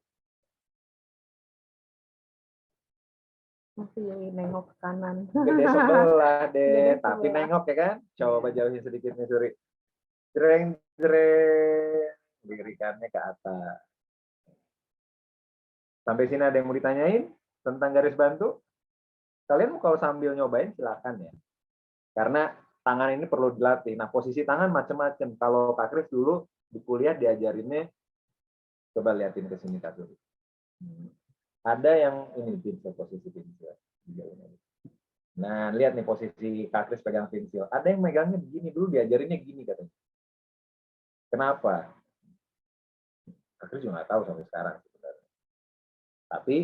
Masih nengok ke kanan. Gede sebelah deh, Gede tapi sebelah. nengok ya kan? Coba jauhin sedikit nih, Suri. Jreng, jreng. Lirikannya ke atas. Sampai sini ada yang mau ditanyain tentang garis bantu? Kalian kalau sambil nyobain silakan ya. Karena tangan ini perlu dilatih. Nah, posisi tangan macam-macam. Kalau Kak Kris dulu di kuliah diajarinnya, coba liatin ke sini Kak Suri. Ada yang ini pincil, posisi pincil. Nah, lihat nih posisi Kak Kris pegang pensil. Ada yang megangnya begini, dulu diajarinnya gini katanya. Kenapa? Kak Kris juga nggak tahu sampai sekarang sebenarnya. Tapi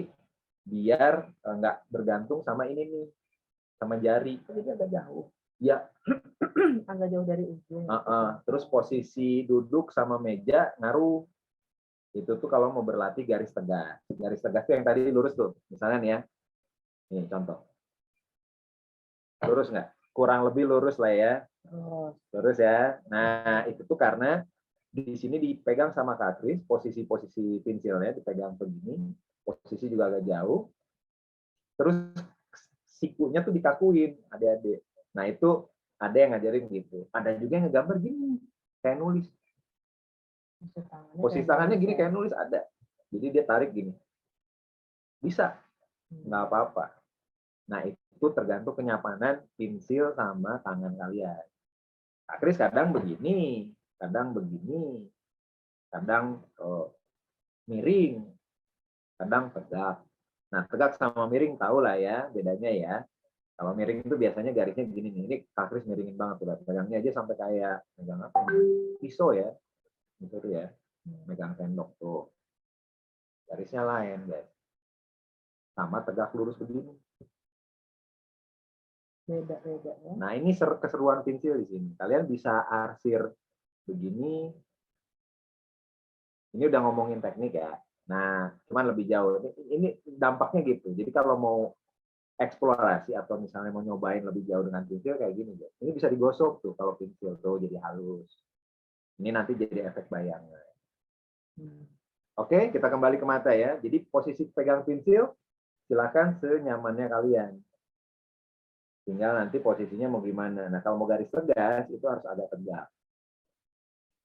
biar nggak bergantung sama ini nih, sama jari. Jadi agak jauh. Ya. Agak jauh dari ujung. Terus posisi duduk sama meja ngaruh. Itu tuh kalau mau berlatih garis tegas. Garis tegas tuh yang tadi lurus tuh. Misalnya nih ya. Nih contoh. Lurus nggak? Kurang lebih lurus lah ya. Lurus ya. Nah, itu tuh karena di sini dipegang sama Kak Kris, posisi-posisi pensilnya dipegang begini, posisi juga agak jauh. Terus sikunya tuh dikakuin, adik-adik. Nah, itu ada yang ngajarin gitu. Ada juga yang ngegambar gini, kayak nulis. Posisi tangannya gini kayak nulis ada. Jadi dia tarik gini. Bisa. Nggak apa-apa. Nah, itu tergantung kenyamanan pensil sama tangan kalian. Kak Kris kadang begini, kadang begini, kadang miring, kadang tegak. Nah, tegak sama miring tahu lah ya bedanya ya. Kalau miring itu biasanya garisnya begini nih. Ini Kak Kris miringin banget tuh. Pegangnya aja sampai kayak megang apa? Pisau ya. Gitu ya. Megang sendok tuh. Garisnya lain, guys. Sama tegak lurus begini. Beda-beda ya. Nah, ini keseruan pensil di sini. Kalian bisa arsir begini. Ini udah ngomongin teknik ya. Nah, cuman lebih jauh. Ini dampaknya gitu. Jadi kalau mau eksplorasi atau misalnya mau nyobain lebih jauh dengan pensil kayak gini, guys. Ini bisa digosok tuh kalau pensil tuh jadi halus. Ini nanti jadi efek bayangan. Oke, kita kembali ke mata ya. Jadi posisi pegang pensil silakan senyamannya kalian. Tinggal nanti posisinya mau gimana. Nah, kalau mau garis tegas itu harus agak tegak.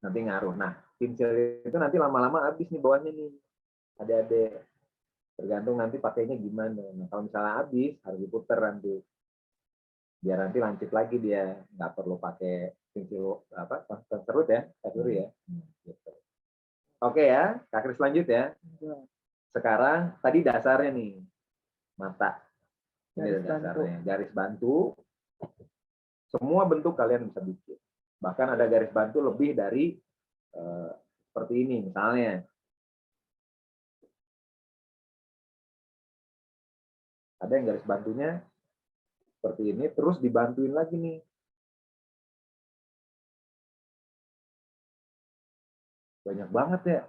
Nanti ngaruh. Nah, pensil itu nanti lama-lama habis nih bawahnya nih. Adik-adik. Tergantung nanti pakainya gimana. Nah, kalau misalnya habis harus diputer nanti. Biar nanti lancip lagi dia. Nggak perlu pakai pensil apa? Serut ya, kasur ya. Gitu. Oke ya, Kak Kris lanjut ya. Sekarang tadi dasarnya nih. Mata. Ini dasarnya. Garis bantu. Semua bentuk kalian bisa bikin. Bahkan ada garis bantu lebih dari seperti ini misalnya. Ada yang garis bantunya seperti ini, terus dibantuin lagi nih. Banyak banget ya.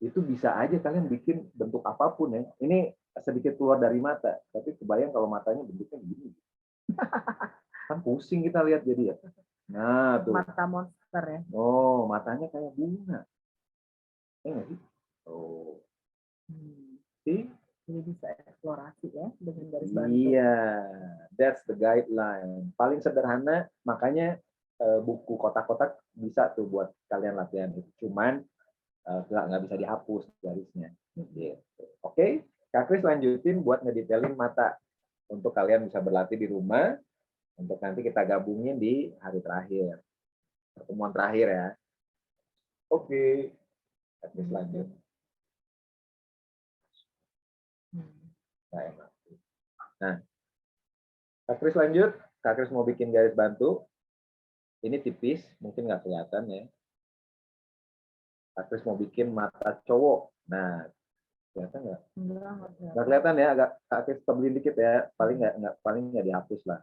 Itu bisa aja kalian bikin bentuk apapun ya. Ini sedikit keluar dari mata, tapi kebayang kalau matanya bentuknya begini. Kan pusing kita lihat jadi ya. Nah, tuh. Mata monster ya. Oh, matanya kayak bunga. Nggak sih? Oh. See? Jadi bisa eksplorasi ya dengan garis bantu. Iya, that's the guideline. Paling sederhana, makanya buku kotak-kotak bisa tuh buat kalian latihan itu. Cuman nggak bisa dihapus garisnya. Gitu. Oke, Kak Kris lanjutin buat ngedetailin mata untuk kalian bisa berlatih di rumah. Untuk nanti kita gabungin di hari terakhir, pertemuan terakhir ya. Oke, Kak Kris lanjut. Nah, Kak Kris lanjut. Kak Kris mau bikin garis bantu. Ini tipis, mungkin nggak kelihatan ya. Kak Kris mau bikin mata cowok. Nah, kelihatan nggak? Nggak kelihatan ya, agak Kak Kris tebelin dikit ya. Paling nggak dihapus lah.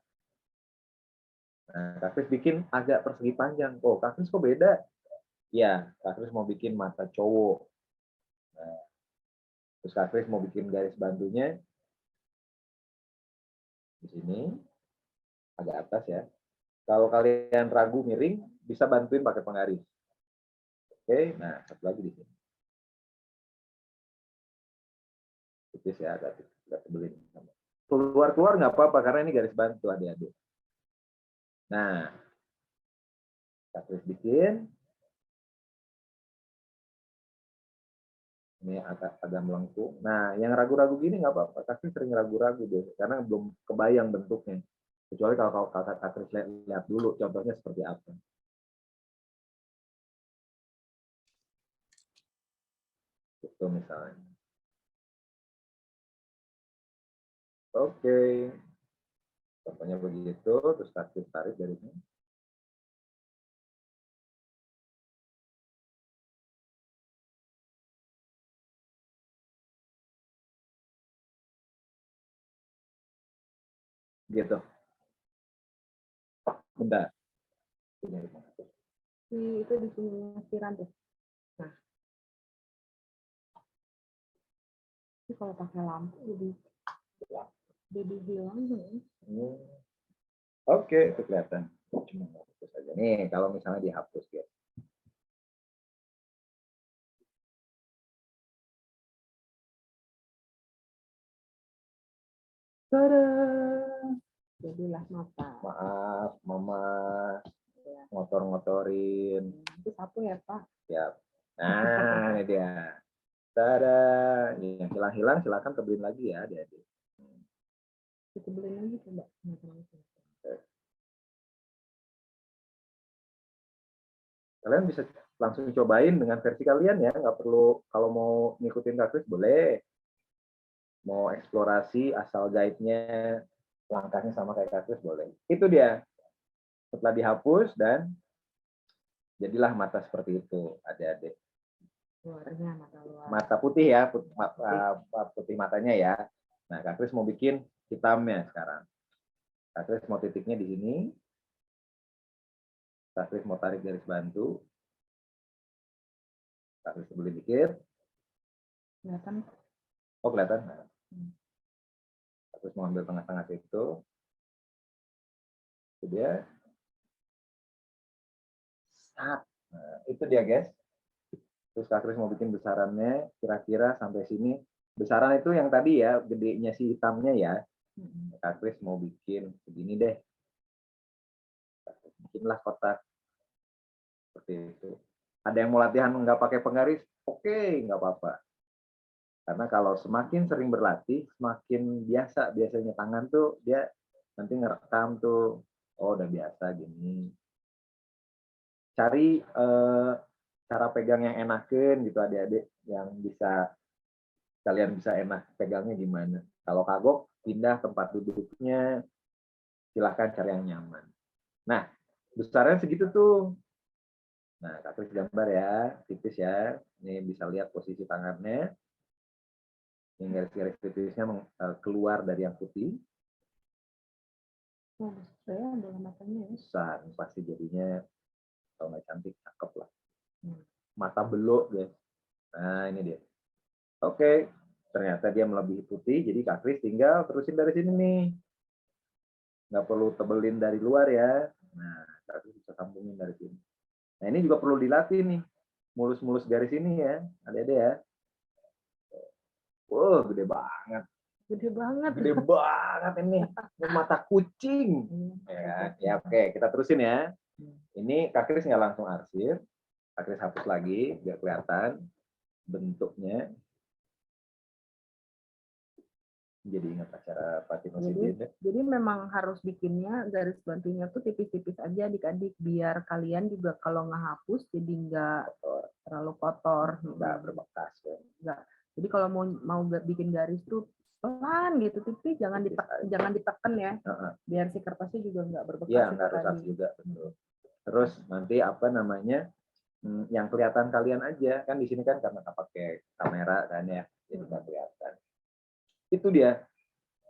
Nah, Kak Kris bikin agak persegi panjang. Oh, Kak Kris kok beda? Ya, Kak Kris mau bikin mata cowok. Nah, terus Kak Kris mau bikin garis bantunya di sini, agak atas ya. Kalau kalian ragu miring, bisa bantuin pakai penggaris. Oke, nah satu lagi di sini. Tipis ya, agak tebelin. Keluar-keluar nggak apa-apa, karena ini garis bantu adik-adik. Nah, Kak Kris bikin. Ini agak melengkung. Nah, yang ragu-ragu gini nggak apa-apa. Kak Kris sering ragu-ragu deh, karena belum kebayang bentuknya. Kecuali kalau Kak Kris lihat dulu contohnya seperti apa. Itu misalnya. Oke. Contohnya begitu, terus Kak Kris tarik dari sini. Gitu. Bentar. Itu di sini siran tuh. Nah. Ini kalau pakai lampu jadi hilang nih. Oke, itu kelihatan. Cuma hapus aja. Nih, kalau misalnya dihapus ya. Jadilah mata. Maaf, Mama ngotor-ngotorin. Itu sapu ya, Pak? Siap. Nah, ini dia. Tada. Yang hilang-hilang silakan tebelin lagi ya, adik-adik. Tebelin lagi coba. Kalian bisa langsung cobain dengan versi kalian ya, nggak perlu kalau mau ngikutin Kak Kris boleh. Mau eksplorasi asal guide-nya langkahnya sama kayak Kak Kris boleh. Itu dia. Setelah dihapus dan jadilah mata seperti itu, adik-adik. Luarnya mata luar. Mata putih ya, putih matanya ya. Nah, Kak Kris mau bikin hitamnya sekarang. Kak Kris mau titiknya di sini. Kak Kris mau tarik garis bantu. Kak Kris tebelin dikit. Kelihatan? Oh, kelihatan. Kak Kris mau ambil tengah-tengah itu. Itu dia. Nah, itu dia guys. Terus Kak Kris mau bikin besarannya kira-kira sampai sini. Besaran itu yang tadi ya, gedenya si hitamnya ya. Kak Kris mau bikin begini deh. Bikinlah kotak. Seperti itu. Ada yang mau latihan nggak pakai penggaris? Oke, nggak apa-apa. Karena kalau semakin sering berlatih, semakin biasanya tangan tuh dia nanti ngerekam tuh. Oh, udah biasa gini. Cari cara pegang yang enakan gitu adik-adik, yang bisa kalian bisa enak pegangnya gimana. Kalau kagok, pindah tempat duduknya, silahkan cari yang nyaman. Nah, besarnya segitu tuh. Nah, Kak Kris gambar ya, tipis ya. Ini bisa lihat posisi tangannya. Yang garis-garis tipisnya keluar dari yang putih. Oh, saya ada matanya ya. Besar, pasti jadinya kalau nggak cantik, cakep lah. Mata belok, guys. Nah, ini dia. Oke, ternyata dia melebihi putih, jadi Kak Kris tinggal terusin dari sini nih. Nggak perlu tebelin dari luar ya. Nah, Kak Kris bisa sambungin dari sini. Nah, ini juga perlu dilatih nih. Mulus-mulus garis ini ya, adik-adik ya. Wow, gede banget. Gede banget. Gede banget ini. Ini mata kucing. Ya, oke, kita terusin ya. Ini Kak Kris nggak langsung arsip, Kak Kris hapus lagi biar kelihatan bentuknya. Jadi ingat acara Fatino Sidin. Jadi memang harus bikinnya garis bantunya tuh tipis-tipis aja adik-adik biar kalian juga kalau ngehapus jadi nggak terlalu kotor, Nggak berbekas. Ya. nggak. Jadi kalau mau bikin garis tuh pelan gitu tipis, jangan ditekan ya, biar si kertasnya juga nggak berbekas. Iya, nggak rusak juga, betul. Terus nanti apa namanya yang kelihatan kalian aja kan di sini kan karena kita pakai kamera kan ya, jadi nggak kelihatan. Itu dia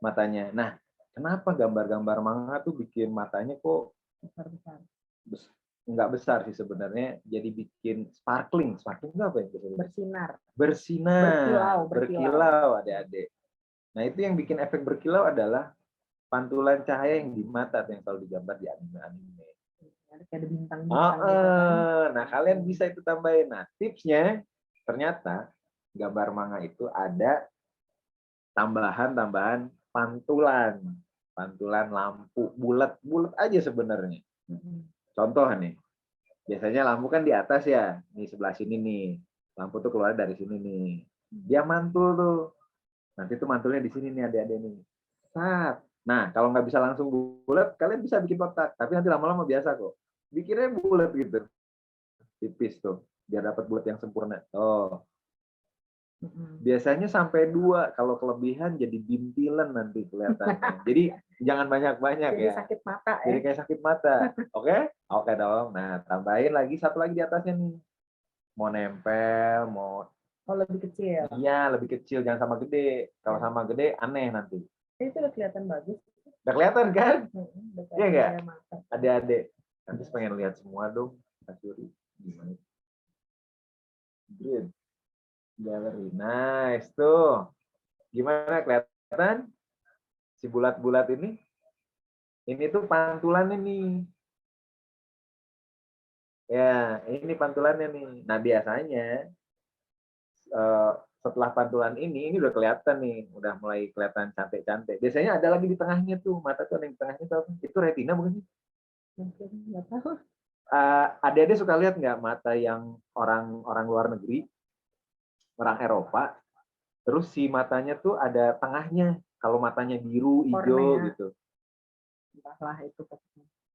matanya. Nah, kenapa gambar-gambar manga tuh bikin matanya kok Besar-besar. nggak besar sih sebenarnya, jadi bikin sparkling. Sparkling itu apa ya? Bersinar. Bersinar. Berkilau. Berkilau, adik-adik. Nah, itu yang bikin efek berkilau adalah pantulan cahaya yang di mata yang selalu digambar di anime-anime. Ada bintang-bintang. Gitu kan. Nah, kalian bisa itu tambahin. Nah, tipsnya ternyata gambar manga itu ada tambahan pantulan lampu bulat aja sebenarnya. Contoh nih, biasanya lampu kan di atas ya, nih sebelah sini nih, lampu tuh keluar dari sini nih, dia mantul tuh, nanti tuh mantulnya di sini nih adik-adik nih. Nah kalau nggak bisa langsung bulat, kalian bisa bikin kotak, tapi nanti lama-lama biasa kok, bikinnya bulat gitu, tipis tuh, biar dapat bulat yang sempurna. Oh. Biasanya sampai 2, kalau kelebihan jadi bintilan nanti kelihatannya. Jadi jangan banyak-banyak ya. Jadi sakit mata ya. Jadi kayak sakit mata. Oke? Oke dong. Nah, tambahin lagi satu lagi di atasnya nih. Mau nempel, mau lebih kecil. Iya, lebih kecil, jangan sama gede. Kalau sama gede aneh nanti. Itu udah kelihatan bagus. Udah kelihatan kan? Iya enggak? Mata. Adik-adik. Nanti pengen lihat semua dong. Kasuri. Gimana? Green. Gallery, nice tuh. Gimana kelihatan si bulat-bulat ini? Ini tuh pantulannya nih. Ya, ini pantulannya nih. Nah biasanya setelah pantulan ini udah kelihatan nih, udah mulai kelihatan cantik-cantik. Biasanya ada lagi di tengahnya tuh, mata tuh ada yang di tengahnya tuh. Itu retina bukan sih? Mungkin nggak tahu. Adik-adik suka lihat nggak mata yang orang luar negeri? Orang Eropa, terus si matanya tuh ada tengahnya. Kalau matanya biru, hijau gitu. Entahlah itu.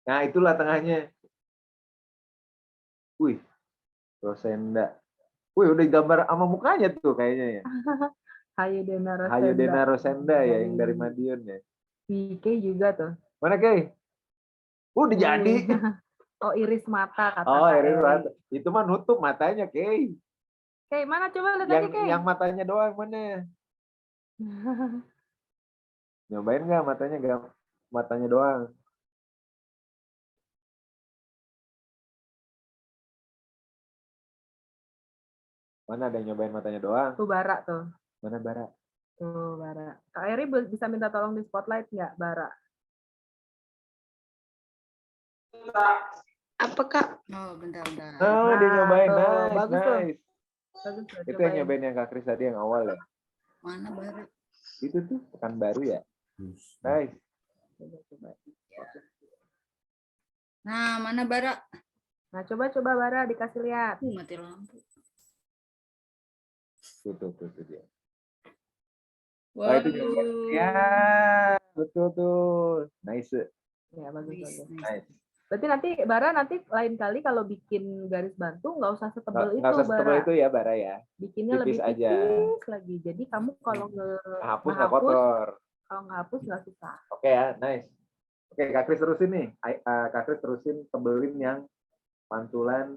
Nah itulah tengahnya. Wih, Rosenda. Wih, udah gambar sama mukanya tuh kayaknya ya. Hayudena Rosenda ya, yang dari Madiun ya. Kay juga tuh. Mana Kay? Udah jadi. Oh, iris mata kata. Oh, iris mata. Itu mah nutup matanya Kay. Kayak mana coba lihat aja kayak. Yang matanya doang mana? Nyobain nggak matanya doang? Mana ada yang nyobain matanya doang? Tuh Bara tuh. Mana Bara? Tuh Bara. Kak Eri bisa minta tolong di spotlight nggak Bara? Apa Kak? Oh, bentar. Oh, dia nyobain. Nice, bagus nice. Tuh. Bagus, itu yang nyobain yang Kak Kris tadi yang awal ya? Mana Bara? Itu tuh Pekanbaru ya? Nice. Nah, mana Bara? Nah, coba Bara dikasih lihat. Mati lampu. Tuh dia. Wah, itu juga. Ya, betul tuh. Nice. Ya, bagus. Nice. Berarti nanti lain kali kalau bikin garis bantu nggak usah setebal itu, nggak usah setebal itu ya, Bara ya. Bikinnya tipis lebih aja. tipis lagi. Jadi kamu kalau hapus nggak kotor. Kalau nggak hapus nggak susah. Oke ya, nice. Oke, Kak Kris terusin nih. Kak Kris terusin tebelin yang pantulan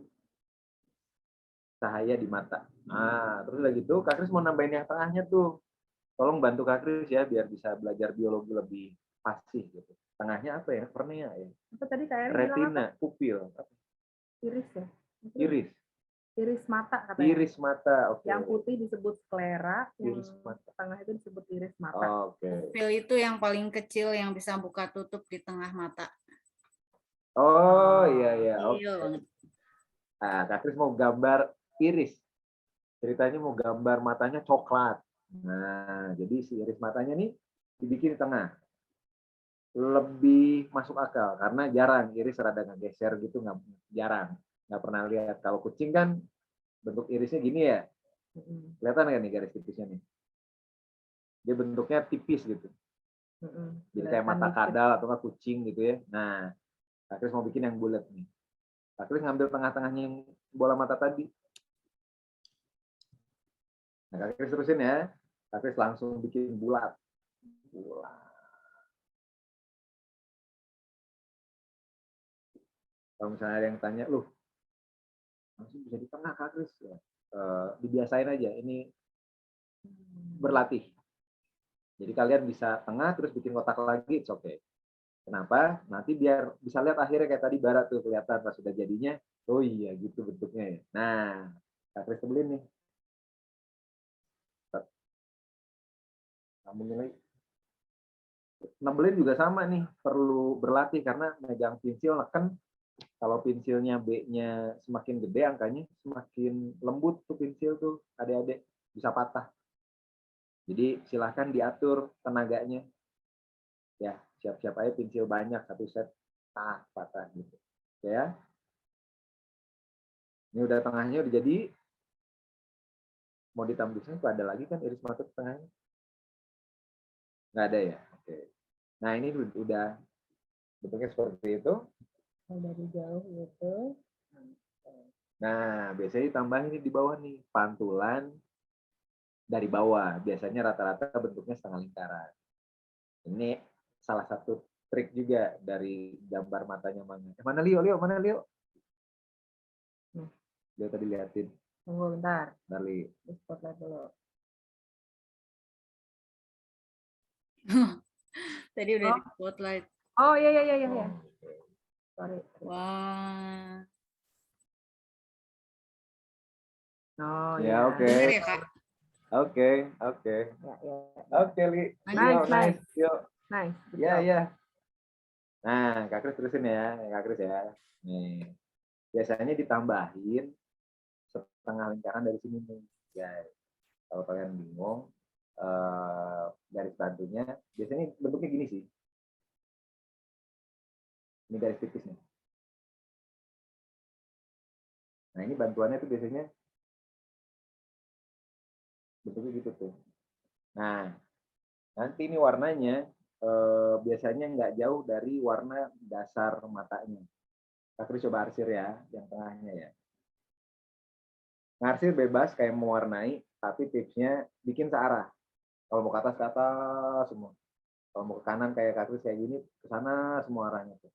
cahaya di mata. Nah, terus udah gitu, Kak Kris mau nambahin yang tengahnya tuh. Tolong bantu Kak Kris ya, biar bisa belajar biologi lebih pasti gitu. Tengahnya apa ya? Kornea ya? Apa tadi saya retina, pupil. Iris ya? Iris mata katanya. Iris mata, oke. Yang putih disebut sklera, yang tengah itu disebut iris mata. Oke. Pupil itu yang paling kecil yang bisa buka tutup di tengah mata. Oh, iya. Kecil banget. Nah, Kak Kris mau gambar iris. Ceritanya mau gambar matanya coklat. Nah, jadi si iris matanya nih dibikin di tengah. lebih masuk akal karena jarang iris rada ngegeser gitu, nggak pernah lihat. Kalau kucing kan bentuk irisnya gini ya, kelihatan nggak nih garis tipisnya nih? Dia bentuknya tipis gitu, jadi kayak mata kadal atau nggak kucing gitu ya. Nah, Kak Kris mau bikin yang bulat nih. Kak Kris ngambil tengah-tengahnya yang bola mata tadi. Nah, Kak Kris terusin ya. Kak Kris langsung bikin bulat. Kalau misalnya ada yang tanya, loh, langsung bisa di tengah Kak Kris. Ya. Dibiasain aja, ini berlatih. Jadi kalian bisa tengah, terus bikin kotak lagi, it's okay. Kenapa? Nanti biar bisa lihat akhirnya kayak tadi Barat tuh kelihatan pas sudah jadinya. Oh iya gitu bentuknya ya. Nah, Kak Kris tebelin nih. Sambungin lagi. Nebelin juga sama nih, perlu berlatih karena megang pensil neken. Kalau pensilnya B-nya semakin gede angkanya, semakin lembut tuh pensil tuh, adik-adik bisa patah. Jadi silahkan diatur tenaganya. Ya, siap-siap aja pensil banyak, satu set, patah gitu. Oke ya. Ini udah tengahnya udah jadi. Mau ditambahnya tuh ada lagi kan iris mata tengahnya? Nggak ada ya? Oke. Nah ini udah bentuknya seperti itu. Dari jauh gitu. Nah, biasanya ditambahin ini di bawah nih, pantulan dari bawah. Biasanya rata-rata bentuknya setengah lingkaran. Ini salah satu trik juga dari gambar matanya Mangga. Mana Leo? Mana Leo? Dia tadi liatin. Tunggu bentar. Dari Di spotlight dulu. Tadi udah di spotlight. Oh iya. Sorry. Wah. Oh ya, oke. Bener ya, Kak? Oke. Ya. Oke, Li. Nice. Yuk. Nice. Ya. Nah, Kak Kris terusin ya, Kak Kris ya. Nih, biasanya ditambahin setengah lingkaran dari sini nih, guys. Kalau kalian bingung, garis bantunya, biasanya bentuknya gini sih. Ini garis tipis nih. Nah, ini bantuannya tuh biasanya bentuknya gitu tuh. Nah, nanti ini warnanya biasanya nggak jauh dari warna dasar matanya. Kak Kris coba arsir ya, yang tengahnya ya. Ngarsir bebas kayak mewarnai, tapi tipsnya bikin searah. Kalau mau ke atas semua. Kalau mau ke kanan kayak Kak Kris kayak gini, ke sana semua arahnya tuh.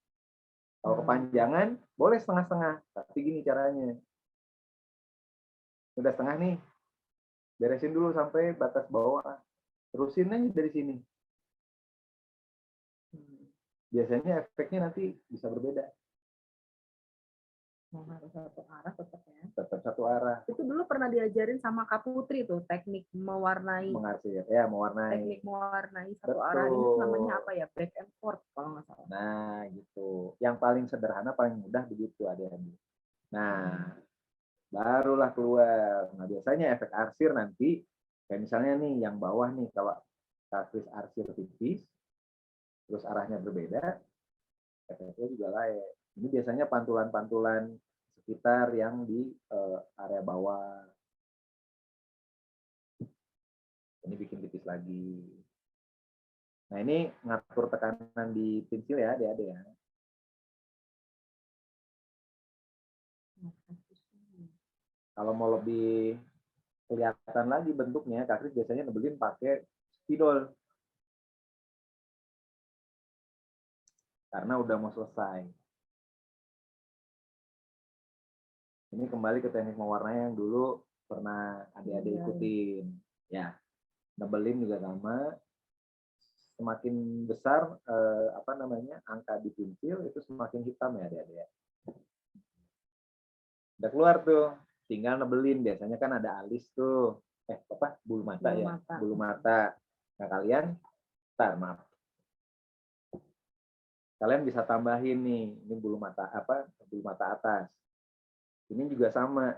Kalau kepanjangan, boleh setengah-setengah. Tapi gini caranya. Udah setengah nih, beresin dulu sampai batas bawah. Terusin aja dari sini. Biasanya efeknya nanti bisa berbeda. Harus satu arah tetap ya. Tetap satu arah. Itu dulu pernah diajarin sama Kak Putri tuh, teknik mewarnai. Mengarsir, ya mewarnai. Teknik mewarnai satu arah ini namanya apa ya? Back and forth kalau nggak salah. Nah, gitu. Yang paling sederhana, paling mudah begitu adik-adik. Nah, barulah keluar. Nah, biasanya efek arsir nanti, kayak misalnya nih, yang bawah nih, kalau Kak Kris arsir tipis, terus arahnya berbeda, efeknya juga lain. Ini biasanya pantulan-pantulan sekitar yang di area bawah. Ini bikin tipis lagi. Nah, ini ngatur tekanan di pensil ya, adik-adik ya. Kalau mau lebih kelihatan lagi bentuknya, Kak Kris biasanya nebelin pakai spidol. Karena udah mau selesai. Ini kembali ke teknik mewarnai yang dulu pernah adik-adik ikutin. Ya, nebelin juga sama. Semakin besar angka di pensil itu semakin hitam ya adik-adik. Udah keluar tuh, tinggal nebelin. Biasanya kan ada alis tuh. Bulu mata ya. Bulu mata. Nah kalian, kalian bisa tambahin nih, ini bulu mata atas. Ini juga sama.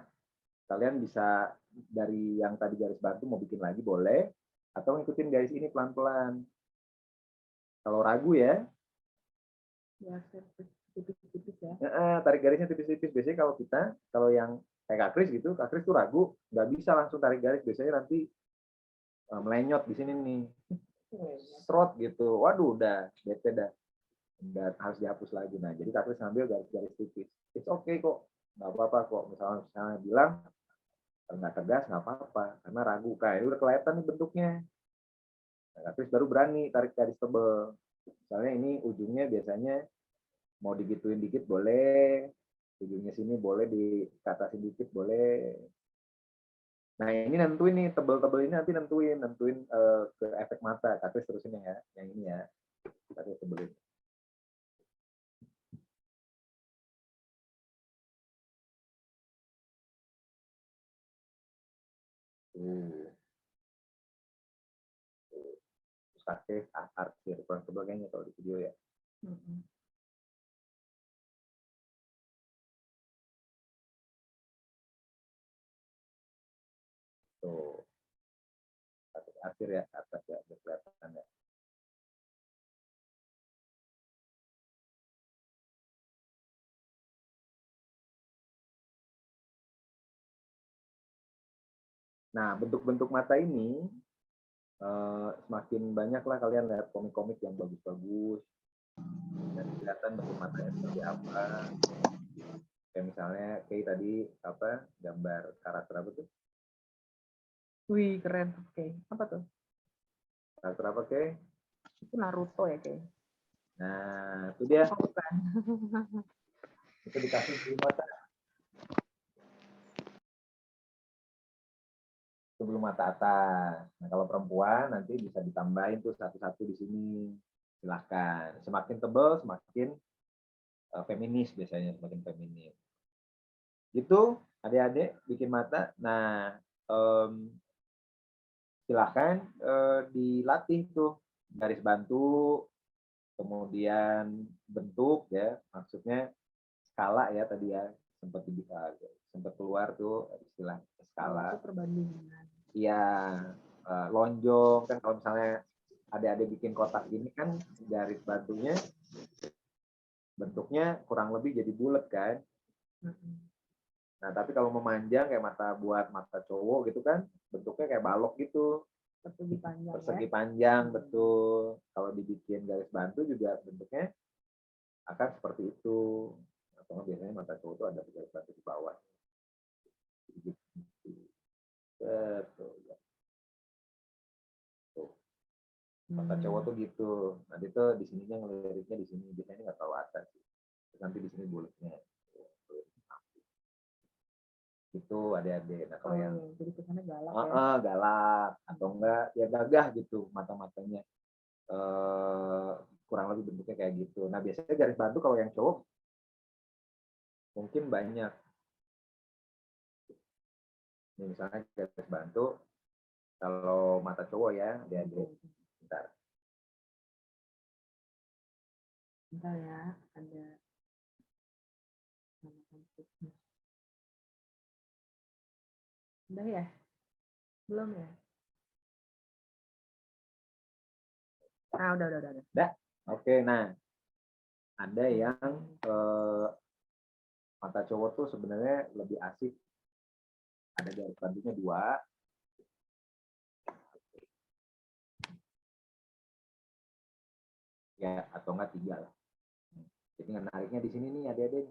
Kalian bisa dari yang tadi garis bantu mau bikin lagi boleh, atau ngikutin garis ini pelan-pelan. Kalau ragu ya, Ya, tipis-tipis ya. Tarik garisnya tipis-tipis. Biasanya kalau yang kayak Kak Kris gitu, Kak Kris tuh ragu, nggak bisa langsung tarik garis. Biasanya nanti melenyot di sini nih, strot gitu. Waduh, udah bete dah. Udah harus dihapus lagi. Nah, jadi Kak Kris ngambil garis-garis tipis. It's okay kok, nggak apa-apa kok. Misalnya bilang nggak tegas nggak apa-apa, karena ragu kayak udah kelihatan nih bentuknya. Nah, Kak Kris baru berani tarik garis tebel. Misalnya ini ujungnya biasanya mau digituin dikit boleh, ujungnya sini boleh dikatasin dikit boleh. Nah ini nentuin nih, tebel-tebel ini nanti nentuin ke efek mata. Kak Kris terusin ya, yang ini ya. Kak Kris tebelin. Terus Kak Kris arsir, kurang tebel kayaknya kalau di video ya. Tuh. Akhir ya, atas ya, kelihatan ya. Nah, bentuk-bentuk mata ini semakin banyak lah kalian lihat komik-komik yang bagus-bagus dan kelihatan bentuk matanya seperti apa. Kayak misalnya kayak tadi apa gambar karakter apa tuh? Wih, keren. Oke, apa tuh? Karakter apa kayak? Itu Naruto ya kayak. Nah, itu dia. Oh, bukan. Itu dikasih di mata. Sebelum mata atas. Nah, kalau perempuan nanti bisa ditambahin tuh satu-satu di sini. Silahkan. Semakin tebal, semakin feminis biasanya, semakin feminis. Gitu, adik-adik bikin mata. Nah, silahkan dilatih tuh garis bantu, kemudian bentuk ya, maksudnya skala ya tadi ya, sempat keluar tuh istilah skala. Itu perbandingan. Iya, lonjong kan kalau misalnya adik-adik bikin kotak ini kan garis bantunya bentuknya kurang lebih jadi bulat kan. Nah, tapi kalau memanjang kayak buat mata cowok gitu kan, bentuknya kayak balok gitu. Persegi panjang. Persegi panjang, betul. Kalau dibikin garis bantu juga bentuknya akan seperti itu. Atau biasanya mata cowok itu ada garis bantu di bawah. Betul. Tuh. Mata cowok tuh gitu. Nanti tuh di sininya ngeliriknya di sini, biasanya nggak terlalu atas. Nanti di sini bulatnya. Itu adik-adik. Nah, kalau yang jadi kesannya galak ya. Galak atau enggak ya gagah gitu mata-matanya. Kurang lebih bentuknya kayak gitu. Nah, biasanya garis bantu kalau yang cowok mungkin banyak. Ini misalnya garis bantu kalau mata cowok ya, adik-adik. Bentar ya, ada udah ya? Belum ya? Nah, udah. Udah? Oke, nah. Ada yang mata cowok tuh sebenarnya lebih asik. Ada garis bantunya 2. Ya, atau enggak 3 lah. Jadi menariknya di sini nih adik-adik.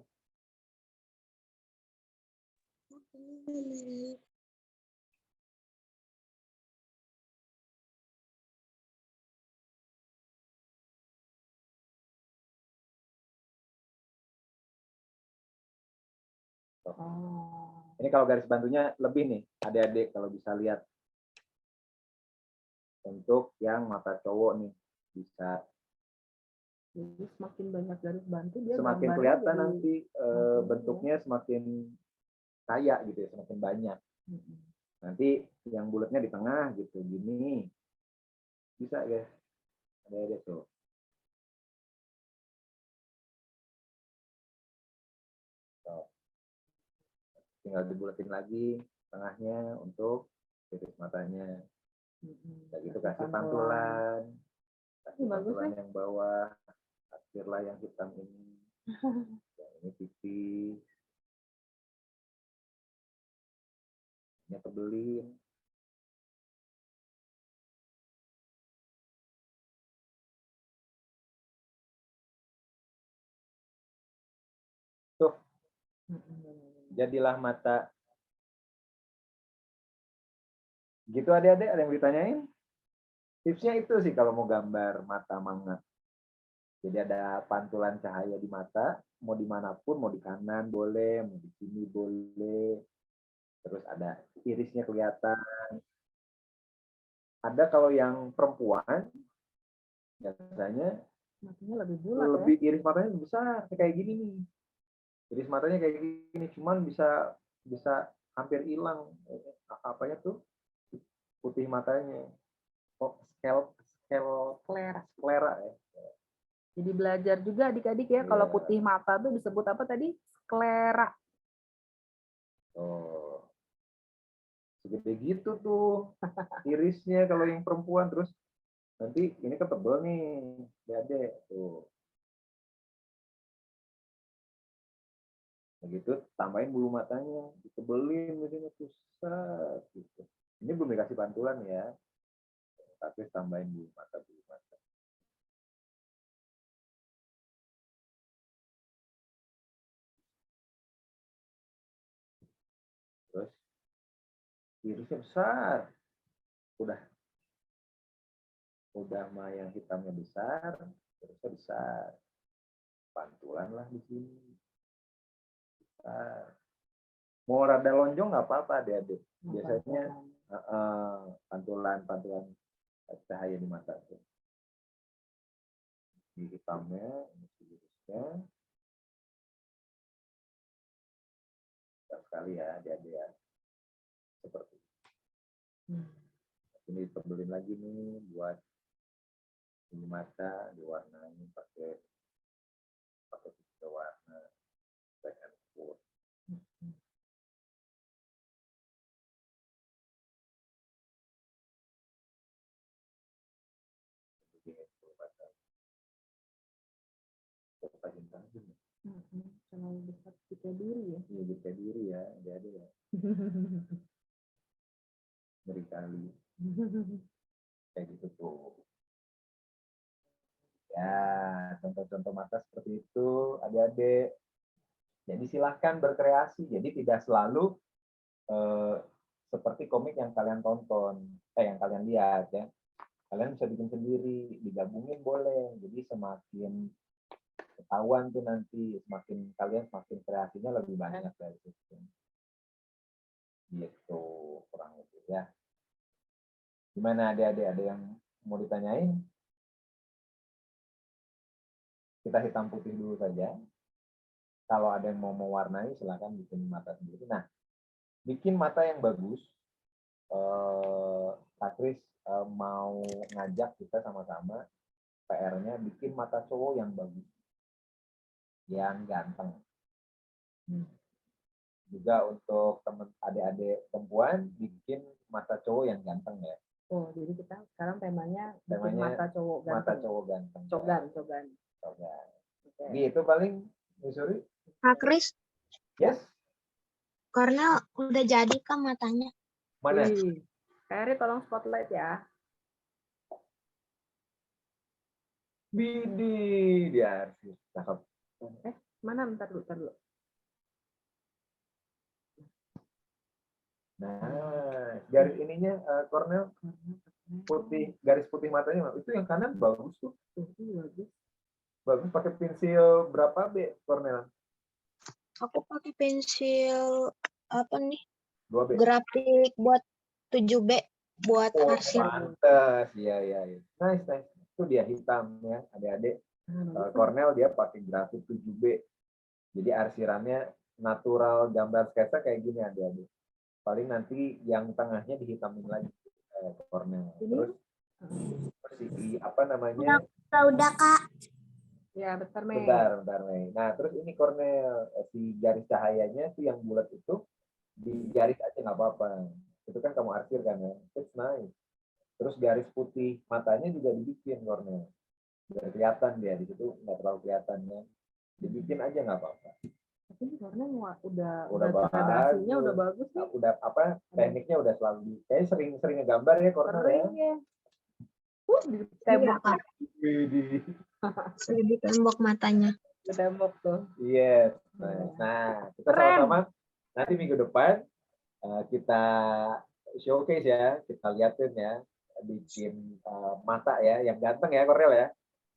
Ini kalau garis bantunya lebih nih, adik-adik kalau bisa lihat. Untuk yang mata cowok nih bisa. Jadi semakin banyak garis bantu dia semakin kelihatan nanti bentuknya semakin kaya gitu ya, semakin banyak. Nanti yang bulatnya di tengah gitu, gini. Bisa guys. Ada tuh. Tinggal dibulatin lagi tengahnya untuk iris matanya. Kayak gitu kasih pantulan. Kasih pantulan yang bawah. Arsirlah yang hitam ini. Yang ini tipis. Ini tebelin. Tuh, jadilah mata. Gitu adik-adik, ada yang ditanyain? Tipsnya itu sih kalau mau gambar mata manga. Jadi ada pantulan cahaya di mata, mau dimanapun, mau di kanan boleh, mau di sini boleh. Terus ada irisnya kelihatan. Ada kalau yang perempuan, biasanya Matanya lebih bulat lebih iris matanya lebih besar, kayak gini nih. Iris matanya kayak gini, cuman bisa hampir hilang apanya tuh putih matanya. Oh, sklera ya. Jadi belajar juga adik-adik ya, kalau putih mata tuh disebut apa tadi? Sklera. Oh, segede gitu tuh irisnya kalau yang perempuan. Terus nanti ini kan tebel nih, adik tuh. Begitu tambahin bulu matanya, ditebelin begini tuh, set, gitu. Ini belum dikasih pantulan ya, tapi tambahin bulu mata. Terus irisnya besar, udah mah yang hitamnya besar, terusnya besar, pantulan lah di sini. Besar. Mau rada lonjong nggak apa-apa adik-adik. Biasanya pantulan cahaya di mata tuh. Di hitamnya, ini irisnya. Sekali ya adik-adik ya. Seperti ini ditebelin lagi nih buat ini mata diwarnain pakai tiga warna black and white. Terlalu besar kita diri ya. Iya, bisa diri ya, jadi ya. Ngeri kali. Kayak gitu tuh. Ya, contoh-contoh mata seperti itu, adik-adik. Jadi silahkan berkreasi. Jadi tidak selalu seperti komik yang kalian tonton, yang kalian lihat ya. Kalian bisa bikin sendiri, digabungin boleh. Jadi semakin ketahuan tuh nanti, kalian semakin kreasinya lebih banyak dari situ. Gitu kurang lebih ya. Gimana adik-adik, ada yang mau ditanyain? Kita hitam putih dulu saja. Kalau ada yang mau mewarnai, silakan bikin mata sendiri. Nah, bikin mata yang bagus, Kak Kris mau ngajak kita sama-sama, PR-nya bikin mata cowok yang bagus, yang ganteng. Juga untuk teman adik-adik perempuan, bikin mata cowok yang ganteng ya. Oh, jadi kita sekarang temanya bikin mata cowok ganteng. Mata cowok ganteng. Cogan. Okay. Gitu paling, Misuri. Kak Kris, Yes. Cornel udah jadi kan matanya? Mana? Kak tolong spotlight ya. Bidi, dia cakep. Mana? Bentar dulu. Nah, garis ininya Cornel putih, garis putih matanya itu yang kanan bagus tuh. Bagus pakai pensil berapa B, Cornel? Aku pakai pensil apa nih? 2B. Grafik buat 7B buat arsir. Pantes, iya. Nice. Itu dia hitam ya, adik-adik. Cornel dia pakai grafik 7B. Jadi arsirannya natural, gambar sketsa kayak gini adik-adik. Paling nanti yang tengahnya dihitamin lagi Cornel. Terus apa namanya? Udah Kak. Ya, bentar, Mei. Bentar, Mei. Nah, terus ini Cornel, si garis cahayanya tuh yang bulat itu digaris aja nggak apa-apa. Itu kan kamu arsir kan ya. It's nice. Terus garis putih matanya juga dibikin Cornel. biar kelihatan dia di situ nggak terlalu kelihatan ya. Dibikin aja nggak apa-apa. Tapi warna udah Bagus. gradasinya udah bagus nih. Udah apa tekniknya udah selalu kayak sering ngegambar ya Cornel ya. Keren ya. Di tembok Kak. Widih. Di tembok matanya. di tembok tuh. Yes. Nah, kita Keren. sama-sama nanti minggu depan kita showcase ya, kita liatin ya, bikin mata ya, yang ganteng ya Cornel ya,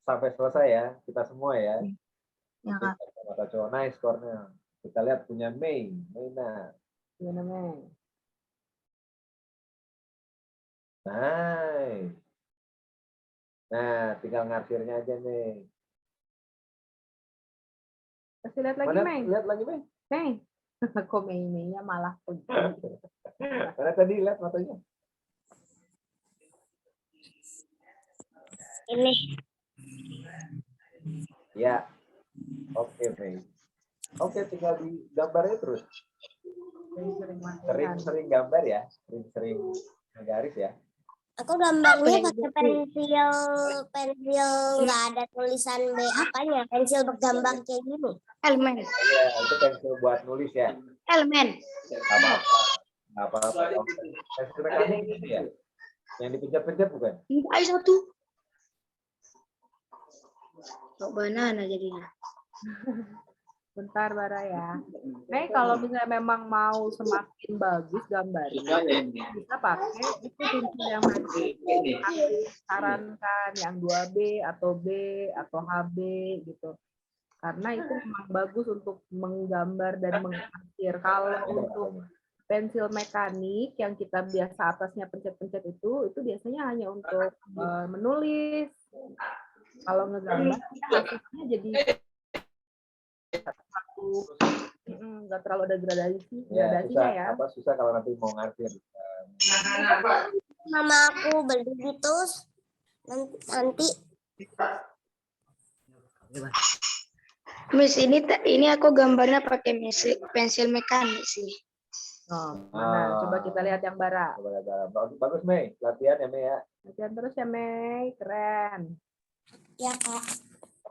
sampai selesai ya, kita semua ya. Ya Kak. Mata cowok nice Cornel. Kita lihat punya Mayna. Gimana Mei? Nice. Nah, tinggal ngarsirnya aja nih. Kasih lihat lagi Mana? Mei. Lihat lagi Mei. Mei. Kok Mei-nya malah pergi. Mana tadi lihat matanya? Ini. Ya. Oke Mei. Oke, tinggal di gambarnya terus. Sering-sering gambar ya, sering-sering garis ya. Aku gambarnya pakai pensil nggak ada tulisan B apanya, pensil bergambar kayak gini. Elemen. Iya, itu pensil buat nulis ya. Elemen. Nggak apa-apa. Pensil mekanik gitu ya. Yang dipencet-pencet bukan? Ayo satu. Kok banana jadinya. Bentar Bara ya. Mei kalau misalnya memang mau semakin bagus gambarnya, bisa pakai itu pensil yang tadi. Aku sarankan yang 2B atau B atau HB gitu. Karena itu memang bagus untuk menggambar dan mengarsir. Kalau untuk pensil mekanik yang kita biasa atasnya pencet-pencet itu biasanya hanya untuk menulis. Kalau ngegambar hasilnya jadi nggak terlalu ada gradasinya ya. Apa susah kalau nanti mau ngarsir. Mama aku beli gitu nanti. Miss, ini aku gambarnya pakai pensil mekanik sih. Oh, mana? Coba kita lihat yang Bara. Bagus Mei, latihan ya Mei ya. Latihan terus ya Mei, keren. Ya Kak.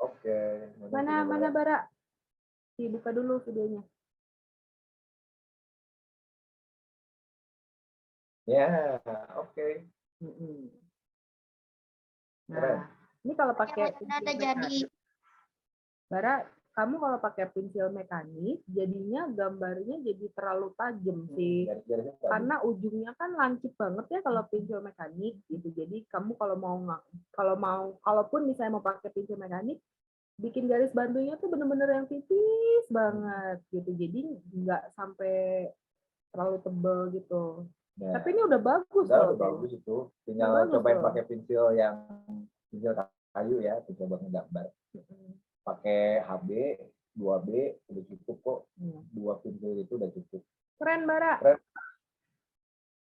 Oke. Mana Bara? Dibuka dulu videonya. Ya, oke. Nah, ini kalau pakai Ada jadi. Bara, kamu kalau pakai pensil mekanik, jadinya gambarnya jadi terlalu tajam sih. Karena ujungnya kan lancip banget ya kalau pensil mekanik gitu. Jadi kamu kalaupun misalnya mau pakai pensil mekanik, bikin garis bantunya tuh bener-bener yang tipis banget gitu. Jadi nggak sampai terlalu tebel gitu. Ya. Tapi ini udah bagus Udah bagus itu. Tinggal cobain pakai pensil kayu ya, coba ngegambar. Pakai HB, 2B udah cukup kok. 2 pensil itu udah cukup. Keren Bara. Keren.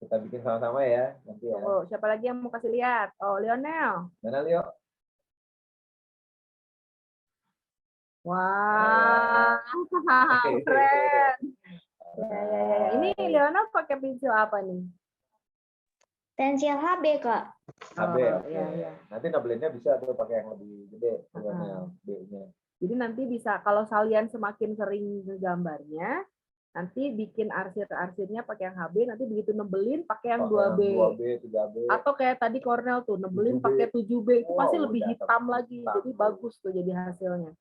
Kita bikin sama-sama ya nanti ya. Oh, siapa lagi yang mau kasih lihat? Oh, Lionel. Mana Leo? Wah, keren. Ya. Ini Lionel pakai pensil apa nih? Pensil HB Kak. HB. Ya. Nanti nabelnya bisa tuh pakai yang lebih gede, B-nya. Jadi nanti bisa kalau kalian semakin sering gambarnya, nanti bikin arsir-arsirnya pakai yang HB, nanti begitu nebelin pakai yang 2B. 2B, 3B. Atau kayak tadi Cornel tuh nebelin pakai 7B, itu pasti lebih hitam lagi. Jadi bagus tuh jadi hasilnya.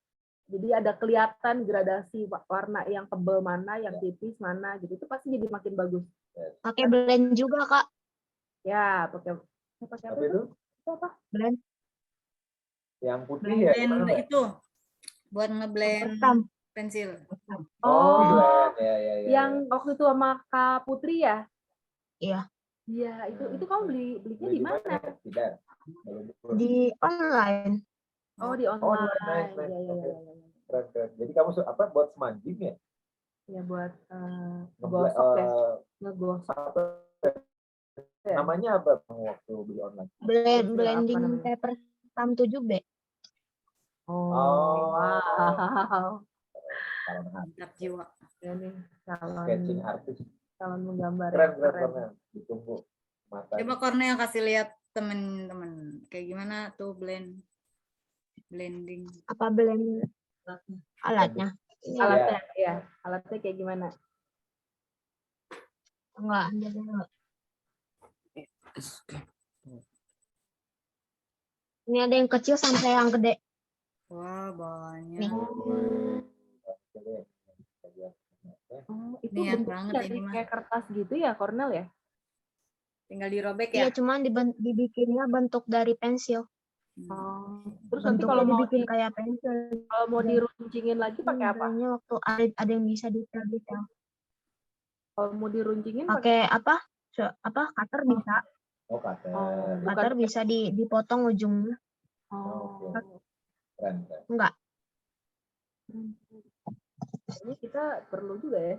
Jadi ada kelihatan gradasi warna yang tebal mana, yang tipis mana gitu. Itu pasti jadi makin bagus. Pakai blend juga Kak. Ya, pakai apa itu? Itu apa? Blend. Yang putih ya. Itu buat ngeblend pensil. Oh, blend. Ya. Yang waktu itu sama Kak Putri ya? Iya. Iya, itu kamu belinya di mana? Tidak. Di online. Oh, di online. Nice. Iya. Keren. Jadi kamu apa buat semanjing ya? Ya buat gosok ya. Ngegosok. Namanya apa waktu beli online? Blending paper hitam 7B. Oh, wow. Mantap jiwa. Ya nih, Sketching artis. calon menggambar. Keren. Ditunggu. Coba Cornel kasih lihat temen-temen kayak gimana tuh blend. Blending. Apa blend alatnya? Alatnya, ya. Alatnya kayak gimana? Enggak, ada dulu. Ini ada yang kecil sampai yang gede. Wah, banyak. Nih. Oh, itu Niat bentuknya banget dari ini mah. kayak kertas gitu ya, Cornel ya? Tinggal dirobek Iya, ya. cuman dibikinnya bentuk dari pensil. Oh. Terus nanti Bentuknya kalau mau dibikin kayak pensil. kalau mau diruncingin lagi pakai apa? Kayaknya waktu ada yang bisa detail-detail. Kalau mau diruncingin Pakai apa? Apa? Cutter bisa. Oh, cutter. Cutter bisa dipotong ujungnya. Oh. Keren. Enggak. Ini kita perlu juga ya.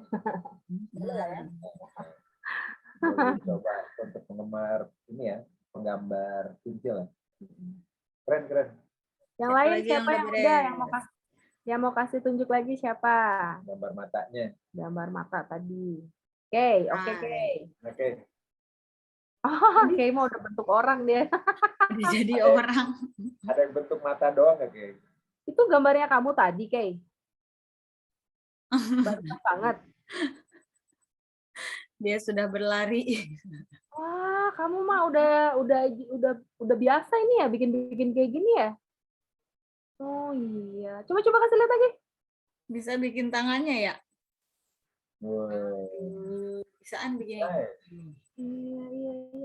Jadi coba untuk penggemar ini ya, penggambar pensil ya. Keren. Yang Siapa lain lagi yang siapa udah yang beres? udah yang mau kasih tunjuk lagi siapa? Gambar matanya. Gambar mata tadi. Oke. Oke. Oh, Kay mau udah bentuk orang dia. Udah jadi orang. Ada yang bentuk mata doang nggak kayak? Itu gambarnya kamu tadi, Kay. Banyak banget. Dia sudah berlari. Wah, kamu mah udah biasa ini ya bikin kayak gini ya? Oh iya. Coba kasih lihat lagi. Bisa bikin tangannya ya? Wow. Bisaan bikin. Iya.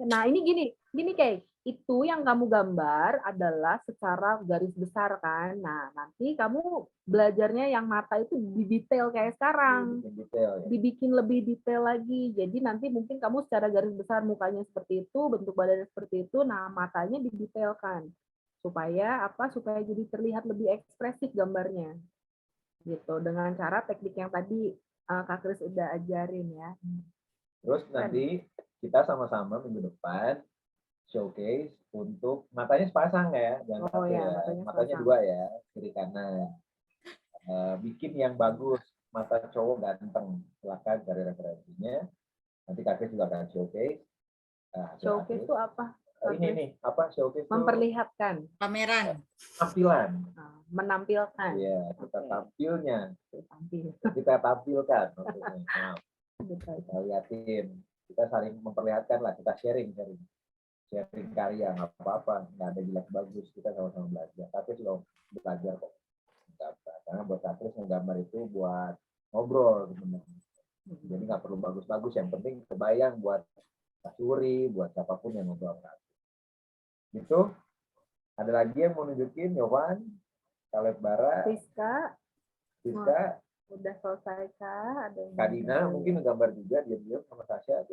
Nah, ini gini Kay. Itu yang kamu gambar adalah secara garis besar kan. Nah, nanti kamu belajarnya yang mata itu didetail kayak sekarang. Detail ya. Dibikin lebih detail lagi. Jadi nanti mungkin kamu secara garis besar mukanya seperti itu, bentuk badannya seperti itu, nah matanya didetailkan. Supaya jadi terlihat lebih ekspresif gambarnya. Gitu. Dengan cara teknik yang tadi Kak Kris udah ajarin ya. Terus nanti kita sama-sama minggu depan showcase untuk matanya sepasang ya, jangan satu ya. Matanya dua ya, kiri kanan. Bikin yang bagus, mata cowok ganteng. Silakan cari referensinya. Nanti kakek juga akan showcase. Showcase itu apa? Ini nih, apa showcase? Memperlihatkan. Pameran. Tampilan. Menampilkan. Iya, kita tampilnya. Kita tampilkan maksudnya. Maaf. Kita liatin. Kita saling memperlihatkan lah, kita sharing karya, nggak apa-apa, nggak ada jelek bagus, kita sama-sama belajar. Tapi juga belajar kok. Karena buat Katris menggambar itu buat ngobrol sebenarnya. Jadi nggak perlu bagus-bagus, yang penting kebayang buat Pak Suri, buat siapapun yang ngobrol. Gitu. Ada lagi yang mau nunjukin, Yovan, Kaleb Bara, Rizka. Udah selesai Kak? Ada yang Kak Dina mungkin ngegambar juga diam-diam sama Tasya.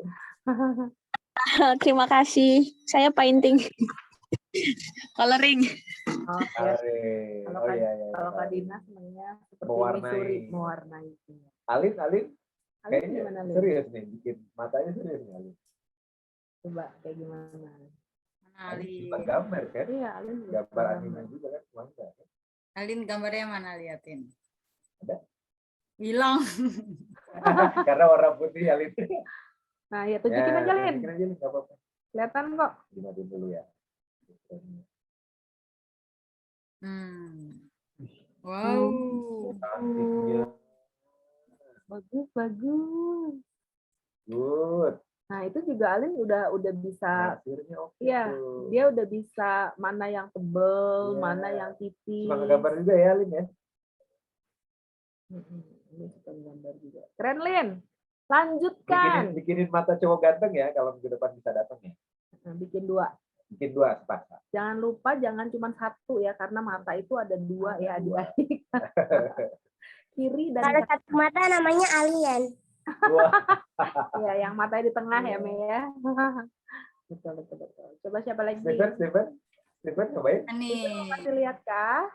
Terima kasih. Saya painting. Coloring. Kalau Kak Dina sebenarnya seperti mewarnai. Alin kayaknya gimana, Lin? serius nih, bikin matanya serius nih Alin. Coba kayak gimana? Alin. Gambar kan? Iya, Alin. Gambar animasi juga kan? Mantap. Alin gambarnya mana, liatin? Ada? Hilang. Karena warna putih Alin. Nah, ya tunjukin aja, Lin. Tunjukin aja, Lin, nggak apa-apa. Kelihatan kok. Dimatiin dulu ya. Wow. Bagus. Good. Nah, itu juga Alin udah bisa. Hasilnya oke. Iya, dia udah bisa mana yang tebel, mana yang tipis. Suka gambar juga ya, Lin ya? Ini suka gambar juga. Keren, Lin. Lanjutkan. Bikinin mata cowok ganteng ya, kalau minggu depan bisa datang ya. Bikin dua. Bikin dua sepasang. Jangan lupa jangan cuma satu ya, karena mata itu ada dua ya adik-adik. Kiri dan Kalau satu mata namanya alien. ya, yang matanya di tengah ya, Mei ya. Betul. Coba siapa lagi? Steven cobain. Nih. Kasih lihat kah?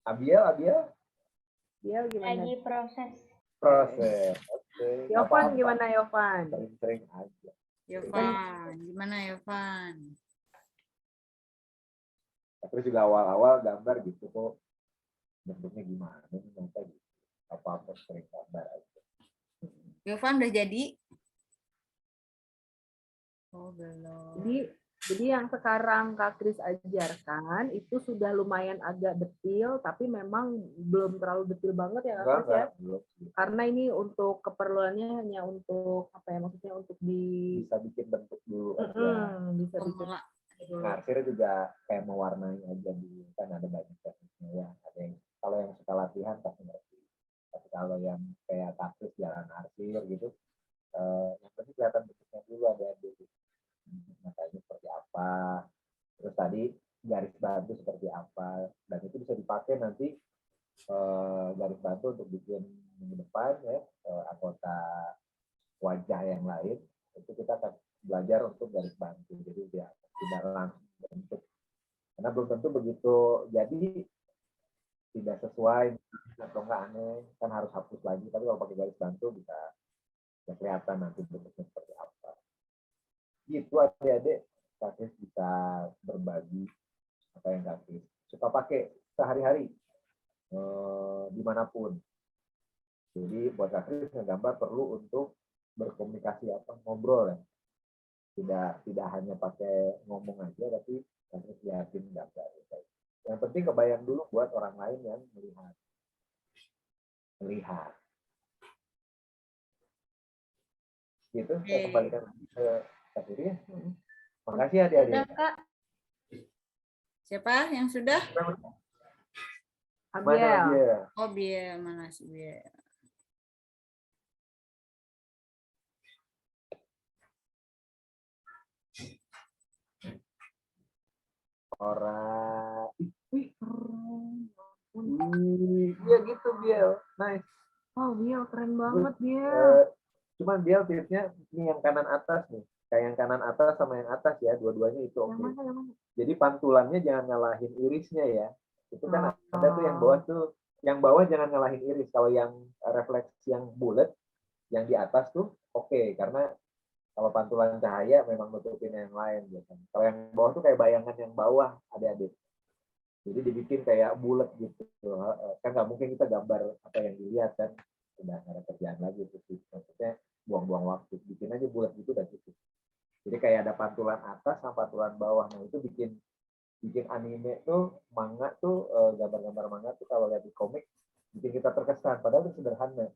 Abiel. Dia gimana? Lagi proses. Oke. Yovan gimana Yovan? Sering aja. Yovan, gimana Yovan? Terus juga awal-awal gambar gitu kok. Bentuknya gimana? Nanti gitu. Apa-apa sering gambar aja. Yovan udah jadi? Oh, belum. Jadi Jadi yang sekarang Kak Kris ajarkan itu sudah lumayan agak detil, tapi memang belum terlalu detil banget ya Kak Kris ya. belum. Karena ini untuk keperluannya hanya untuk apa ya, maksudnya untuk di Bisa bikin bentuk dulu aja. bisa bikin Formula. Nah, akhirnya juga kayak mewarnai aja dulu, kan ada banyak tekniknya ya. Ada yang kalau yang suka latihan pasti ngerti. Tapi kalau yang kayak taktis jalan arsir gitu, yang penting kelihatan bentuknya dulu ada matanya seperti apa, terus tadi garis bantu seperti apa, dan itu bisa dipakai nanti garis bantu untuk bikin minggu depan ya anggota wajah yang lain itu kita akan belajar untuk garis bantu, jadi dia tidak langsung bentuk karena belum tentu begitu jadi tidak sesuai atau enggak aneh kan harus hapus lagi, tapi kalau pakai garis bantu bisa kelihatan nanti bentuknya seperti apa. Gitu adik-adik, Kak Kris bisa berbagi apa yang Kak Kris suka pakai sehari-hari dimanapun. Jadi buat Kak Kris ngegambar perlu untuk berkomunikasi apa ngobrol ya. Tidak hanya pakai ngomong aja, tapi Kak Kris lihatin gambar. Yang penting kebayang dulu buat orang lain yang melihat. Gitu, saya kembalikan lagi ke Kak Kris ya. Makasih adik-adik. Sudah, Kak. Siapa yang sudah? Mana dia? Oh, Biel. Mana sih Biel? Orang. Iya gitu Biel. Nice. wow, Biel keren banget Biel. Cuman Biel tipsnya ini yang kanan atas nih. Kayak yang kanan atas sama yang atas ya, dua-duanya itu oke. Yang mana? Jadi pantulannya jangan ngalahin irisnya ya. Itu kan ada tuh yang bawah tuh, yang bawah jangan ngalahin iris. Kalau yang refleksi yang bulat, yang di atas tuh oke, karena kalau pantulan cahaya memang nutupin yang lain gitu. Kalau yang bawah tuh kayak bayangan yang bawah, adik-adik. Jadi dibikin kayak bulat gitu. Kan nggak mungkin kita gambar apa yang dilihat kan. Udah nggak ada kerjaan lagi tuh. Maksudnya buang-buang waktu. Bikin aja bulat gitu dan cukup. Jadi kayak ada pantulan atas sama pantulan bawah. Nah itu bikin anime tuh, manga tuh, gambar-gambar manga tuh kalau lihat di komik bikin kita terkesan. Padahal itu sederhana,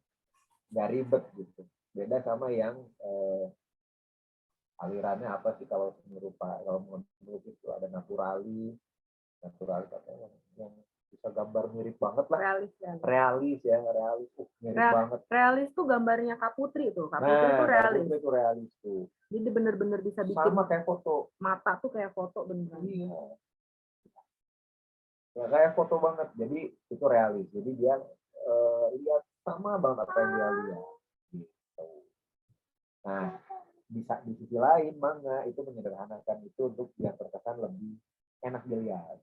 nggak ribet gitu. Beda sama yang alirannya apa sih kalau menyerupa, kalau menurut itu ada naturalis apa yang bisa gambar mirip banget lah. Realis mirip banget. Realis tuh gambarnya Kak Putri tuh. Kak Putri tuh realis. Itu realis tuh. Jadi bener-bener bisa bikin sama kayak foto. Mata tuh kayak foto beneran. Iya. Ya, kayak foto banget. Jadi itu realis. Jadi dia lihat sama banget apa yang dia lihat. Gitu. Nah, di sisi lain manga itu menyederhanakan itu untuk biar terkesan lebih enak dilihat.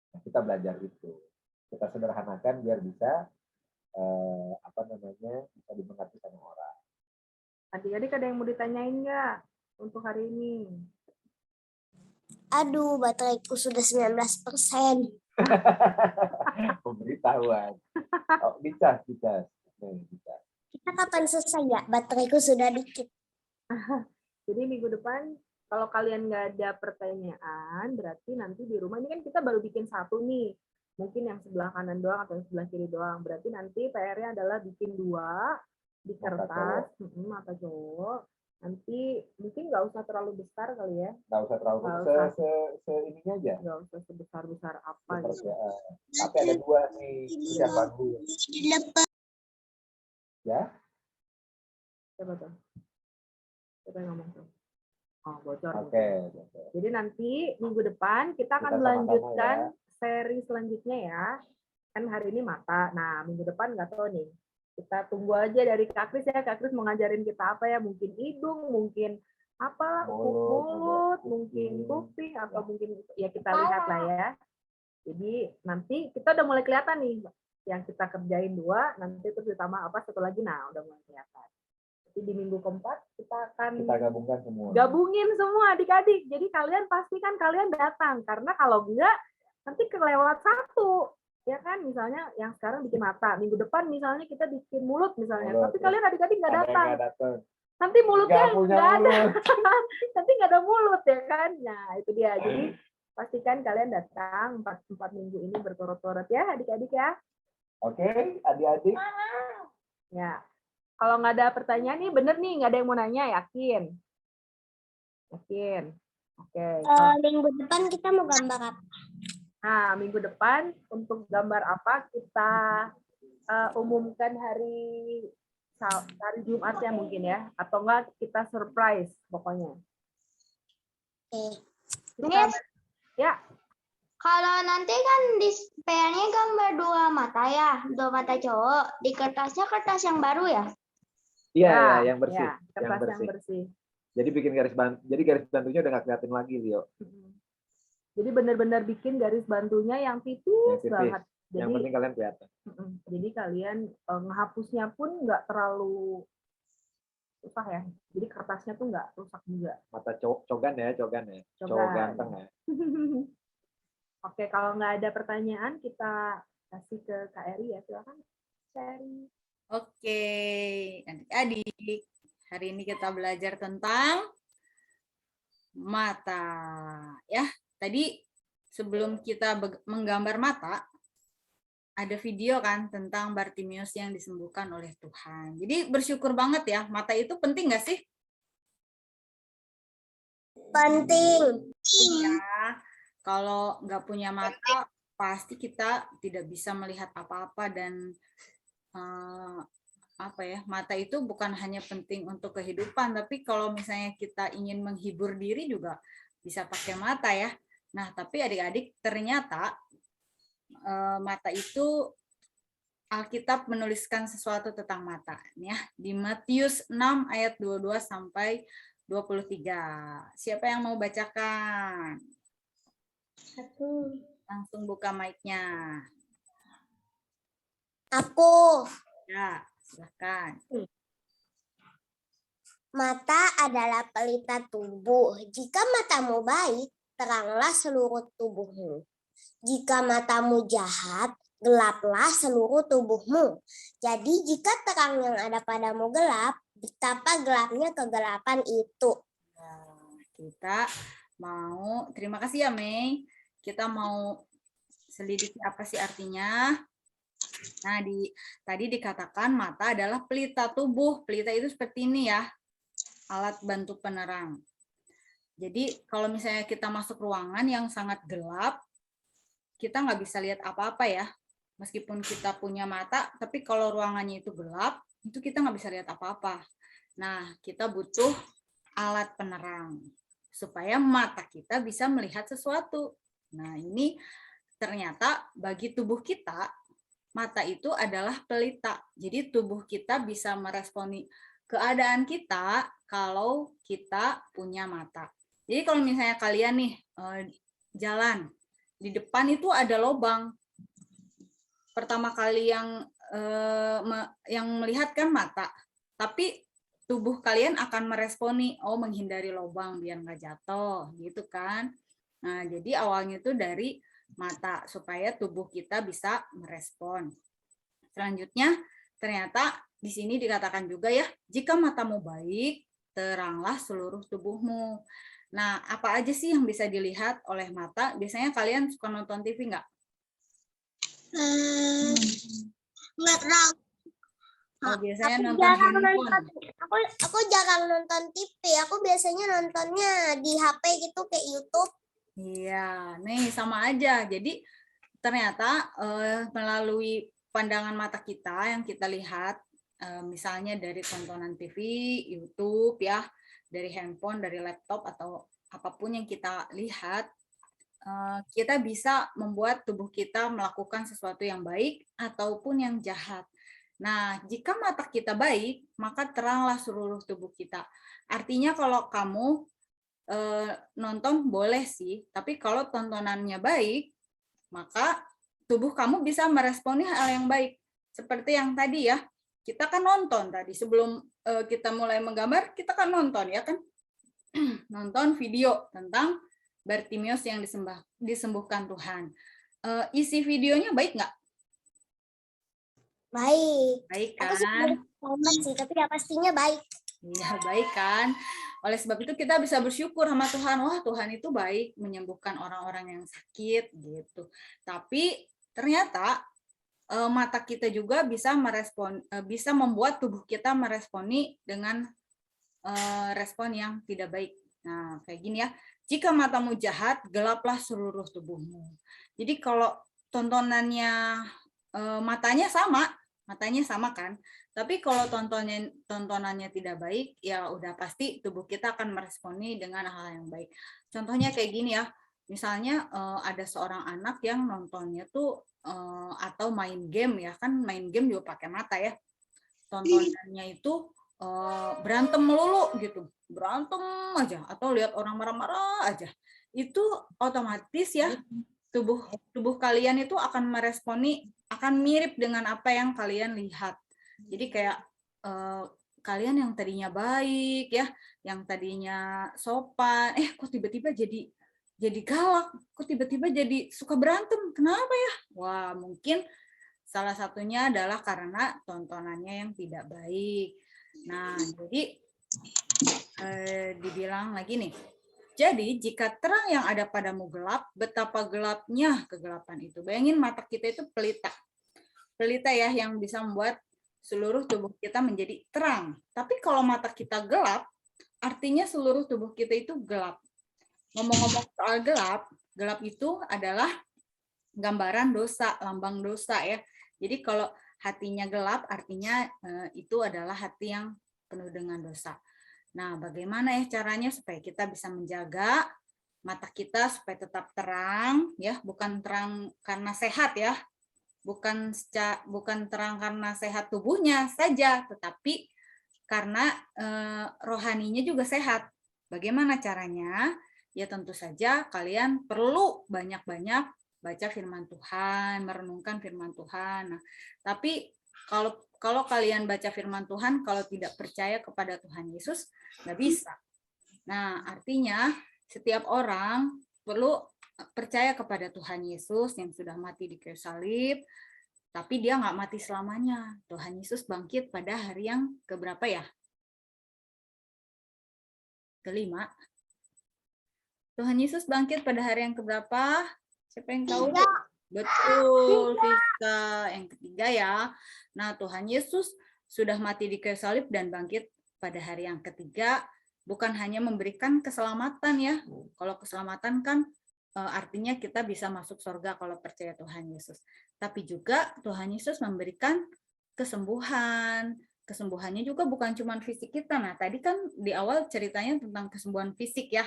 Nah, kita belajar itu. Kita sederhanakan biar bisa bisa dimengerti sama orang. Adik-adik ada yang mau ditanyain nggak untuk hari ini? Aduh, bateraiku sudah 19%. Pemberitahuan. Oh, bisa. Kita kapan selesai ya? Bateraiku sudah dikit. Jadi minggu depan kalau kalian nggak ada pertanyaan, berarti nanti di rumah ini kan kita baru bikin satu nih. Mungkin yang sebelah kanan doang atau yang sebelah kiri doang. Berarti nanti PR-nya adalah bikin 2 di kertas, mata cowok. Nanti mungkin nggak usah terlalu besar kali ya. Nggak usah terlalu besar, ininya aja. Nggak usah sebesar-besar apa gitu. Tapi ada 2 nih, yang bagus. Ya? Siapa tuh? Siapa yang ngomong tuh? Oh, bocor. Oke. Jadi nanti minggu depan kita akan melanjutkan seri selanjutnya ya. Kan hari ini mata. Nah, minggu depan nggak tahu nih. Kita tunggu aja dari Kak Kris ya. Kak Kris mau ngajarin kita apa ya? Mungkin hidung, mungkin apa? Mulut, mungkin kuping, atau mungkin ya kita lihat lah ya. Jadi nanti kita udah mulai kelihatan nih. Yang kita kerjain 2, nanti terus ditambah apa? Satu lagi, nah udah mulai kelihatan. Jadi di minggu keempat kita akan gabungkan semua. Gabungin semua adik-adik. Jadi kalian pastikan kalian datang. Karena kalau enggak, nanti kelewat satu. Ya kan, misalnya yang sekarang bikin mata, minggu depan misalnya kita bikin mulut misalnya, tapi kalian adik-adik nggak datang. Nanti mulutnya Nggak punya nggak ada. mulut. Nanti nggak ada mulut ya kan. Nah itu dia. Jadi pastikan kalian datang 4 minggu ini berturut-turut ya adik-adik ya. Oke, adik-adik. Ya. Kalau nggak ada pertanyaan nih, bener nih nggak ada yang mau nanya, yakin? Yakin. Oke. Minggu depan kita mau gambar apa? Nah minggu depan untuk gambar apa kita umumkan hari Jumatnya mungkin ya, atau enggak kita surprise pokoknya. Oke. Kita- ya. Kalau nanti kan di PR-nya gambar 2 mata ya, 2 mata cowok. Di kertasnya kertas yang baru ya? Iya, Ya, ya, yang bersih. ya, kertas yang bersih. Jadi bikin garis bantu. Jadi garis bantunya udah nggak kelihatan lagi, Leo. Jadi benar-benar bikin garis bantunya yang tipis, Yang tipis. banget. Yang penting kalian kelihatan. Jadi kalian ngehapusnya pun nggak terlalu susah ya. Jadi kertasnya tuh nggak rusak juga. Mata cogan ya. Cowok ganteng ya. Oke, kalau nggak ada pertanyaan kita kasih ke Kak Eri ya, silakan. Kak Eri. Oke, adik-adik. Hari ini kita belajar tentang mata. Ya, tadi sebelum kita menggambar mata, ada video kan tentang Bartimius yang disembuhkan oleh Tuhan. Jadi bersyukur banget ya, mata itu penting nggak sih? Penting. Ya, kalau nggak punya mata, pasti kita tidak bisa melihat apa-apa dan mata itu bukan hanya penting untuk kehidupan, tapi kalau misalnya kita ingin menghibur diri juga bisa pakai mata ya. Nah, tapi adik-adik ternyata mata itu Alkitab menuliskan sesuatu tentang mata ya di Matius 6 ayat 22 sampai 23. Siapa yang mau bacakan? Langsung buka mic-nya. Aku. Ya, silakan. Mata adalah pelita tubuh. Jika matamu baik, teranglah seluruh tubuhmu. Jika matamu jahat, gelaplah seluruh tubuhmu. Jadi jika terang yang ada padamu gelap, betapa gelapnya kegelapan itu. Nah, kita mau, terima kasih ya Mei. Kita mau selidiki apa sih artinya. Nah, tadi dikatakan mata adalah pelita tubuh. Pelita itu seperti ini ya, alat bantu penerang. Jadi kalau misalnya kita masuk ruangan yang sangat gelap, kita nggak bisa lihat apa-apa ya. Meskipun kita punya mata, tapi kalau ruangannya itu gelap, itu kita nggak bisa lihat apa-apa. Nah, kita butuh alat penerang supaya mata kita bisa melihat sesuatu. Nah, ini ternyata bagi tubuh kita, mata itu adalah pelita. Jadi tubuh kita bisa meresponi keadaan kita kalau kita punya mata. Jadi kalau misalnya kalian nih jalan, di depan itu ada lubang. Pertama kali yang melihat kan mata, tapi tubuh kalian akan meresponi, oh menghindari lubang biar nggak jatuh, gitu kan. Nah, jadi awalnya itu dari mata supaya tubuh kita bisa merespon. Selanjutnya, ternyata di sini dikatakan juga ya, jika matamu baik, teranglah seluruh tubuhmu. Nah, apa aja sih yang bisa dilihat oleh mata? Biasanya kalian suka nonton TV nggak? Nggak tahu. Oh, biasanya Aku nonton jarang handphone. aku jarang nonton TV. Aku biasanya nontonnya di HP gitu kayak YouTube. Iya, nih sama aja. Jadi ternyata melalui pandangan mata kita yang kita lihat, misalnya dari tontonan TV, YouTube ya, dari handphone, dari laptop atau apapun yang kita lihat, kita bisa membuat tubuh kita melakukan sesuatu yang baik ataupun yang jahat. Nah, jika mata kita baik, maka teranglah seluruh tubuh kita. Artinya kalau kamu nonton boleh sih, tapi kalau tontonannya baik, maka tubuh kamu bisa meresponi hal yang baik. Seperti yang tadi ya, kita kan nonton tadi sebelum kita mulai menggambar, kita kan nonton ya kan, nonton video tentang Bartimius yang disembuhkan Tuhan. Isi videonya baik nggak? Baik. Baik Aku kan? sih, tapi ya pastinya baik. Iya, baik kan? Oleh sebab itu kita bisa bersyukur sama Tuhan. Wah, Tuhan itu baik menyembuhkan orang-orang yang sakit gitu. Tapi ternyata mata kita juga bisa bisa membuat tubuh kita meresponi dengan respon yang tidak baik. Nah, kayak gini ya. Jika matamu jahat, gelaplah seluruh tubuhmu. Jadi kalau tontonannya matanya sama kan? Tapi kalau tontonannya tidak baik, ya udah pasti tubuh kita akan meresponi dengan hal yang baik. Contohnya kayak gini ya, misalnya ada seorang anak yang nontonnya tuh atau main game ya, kan main game juga pakai mata ya. Tontonannya itu berantem melulu gitu, berantem aja, atau lihat orang marah-marah aja. Itu otomatis ya tubuh kalian itu akan meresponi, akan mirip dengan apa yang kalian lihat. Jadi kayak kalian yang tadinya baik ya, yang tadinya sopan, kok tiba-tiba jadi galak, kok tiba-tiba jadi suka berantem, kenapa ya? Wah, mungkin salah satunya adalah karena tontonannya yang tidak baik. Nah, jadi dibilang lagi nih, jadi jika terang yang ada padamu gelap, betapa gelapnya kegelapan itu. Bayangin mata kita itu pelita. Pelita ya, yang bisa membuat seluruh tubuh kita menjadi terang. Tapi kalau mata kita gelap, artinya seluruh tubuh kita itu gelap. Ngomong-ngomong soal gelap, gelap itu adalah gambaran dosa, lambang dosa ya. Jadi kalau hatinya gelap, artinya itu adalah hati yang penuh dengan dosa. Nah, bagaimana ya caranya supaya kita bisa menjaga mata kita supaya tetap terang, ya, bukan terang karena sehat ya, bukan terang karena sehat tubuhnya saja, tetapi karena rohaninya juga sehat. Bagaimana caranya? Ya tentu saja kalian perlu banyak-banyak baca firman Tuhan, merenungkan firman Tuhan. Nah, tapi kalau kalian baca firman Tuhan, kalau tidak percaya kepada Tuhan Yesus, nggak bisa. Nah, artinya setiap orang perlu percaya kepada Tuhan Yesus yang sudah mati di kayu salib, tapi dia nggak mati selamanya. Tuhan Yesus bangkit pada hari yang keberapa ya? Kelima. Tuhan Yesus bangkit pada hari yang keberapa? Siapa yang tahu? Betul, Vika. Yang ketiga ya. Nah, Tuhan Yesus sudah mati di kayu salib dan bangkit pada hari yang ketiga, bukan hanya memberikan keselamatan ya. Kalau keselamatan kan artinya kita bisa masuk surga kalau percaya Tuhan Yesus. Tapi juga Tuhan Yesus memberikan kesembuhan. Kesembuhannya juga bukan cuma fisik kita. Nah, tadi kan di awal ceritanya tentang kesembuhan fisik ya.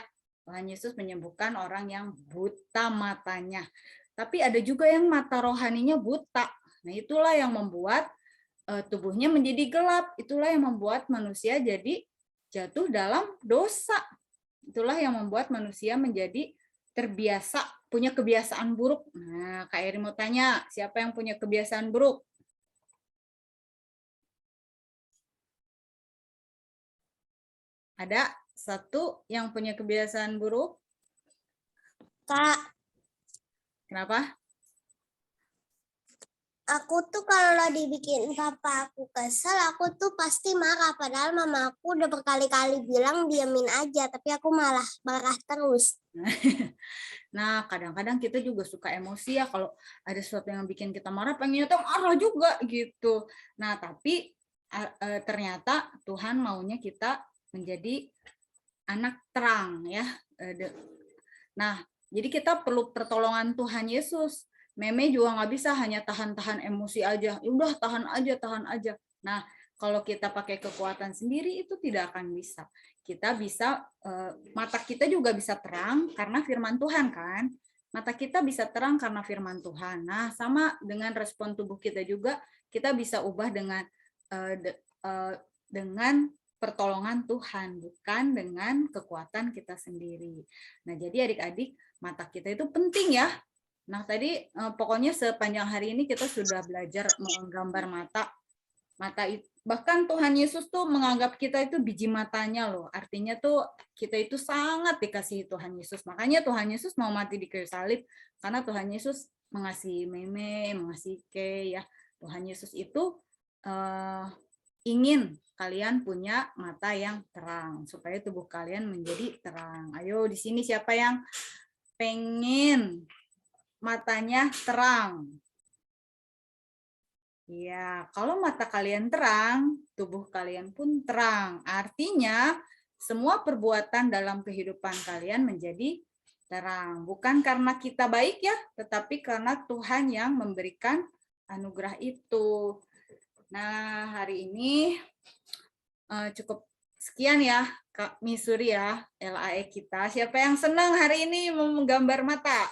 Tuhan Yesus menyembuhkan orang yang buta matanya. Tapi ada juga yang mata rohaninya buta. Nah, itulah yang membuat tubuhnya menjadi gelap. Itulah yang membuat manusia jadi jatuh dalam dosa. Itulah yang membuat manusia menjadi terbiasa, punya kebiasaan buruk. Nah, Kak Eri mau tanya, siapa yang punya kebiasaan buruk? Ada satu yang punya kebiasaan buruk? Kak, Kenapa? aku tuh kalau dibikin papa aku kesel, aku tuh pasti marah. Padahal mama aku udah berkali-kali bilang diamin aja, tapi aku malah marah terus. Nah, kadang-kadang kita juga suka emosi ya kalau ada sesuatu yang bikin kita marah, pengennya tuh marah juga gitu. Nah, tapi ternyata Tuhan maunya kita menjadi anak terang ya. Nah, jadi kita perlu pertolongan Tuhan Yesus. Meme juga nggak bisa hanya tahan-tahan emosi aja. Ya udah tahan aja. Nah, kalau kita pakai kekuatan sendiri itu tidak akan bisa. Kita bisa mata kita juga bisa terang karena firman Tuhan kan. Mata kita bisa terang karena firman Tuhan. Nah, sama dengan respon tubuh kita juga kita bisa ubah dengan pertolongan Tuhan, bukan dengan kekuatan kita sendiri. Nah, jadi adik-adik, mata kita itu penting ya. Nah, tadi pokoknya sepanjang hari ini kita sudah belajar menggambar mata. Bahkan Tuhan Yesus tuh menganggap kita itu biji matanya loh. Artinya tuh kita itu sangat dikasihi Tuhan Yesus. Makanya Tuhan Yesus mau mati di kayu salib karena Tuhan Yesus mengasihi Meme, mengasihi Kay ya. Tuhan Yesus itu ingin kalian punya mata yang terang supaya tubuh kalian menjadi terang. Ayo di sini siapa yang pengen matanya terang? Ya, kalau mata kalian terang, tubuh kalian pun terang. Artinya semua perbuatan dalam kehidupan kalian menjadi terang. Bukan karena kita baik ya, tetapi karena Tuhan yang memberikan anugerah itu. Nah, hari ini cukup sekian ya, Kak Misuri ya, LAE kita. Siapa yang senang hari ini mau menggambar mata?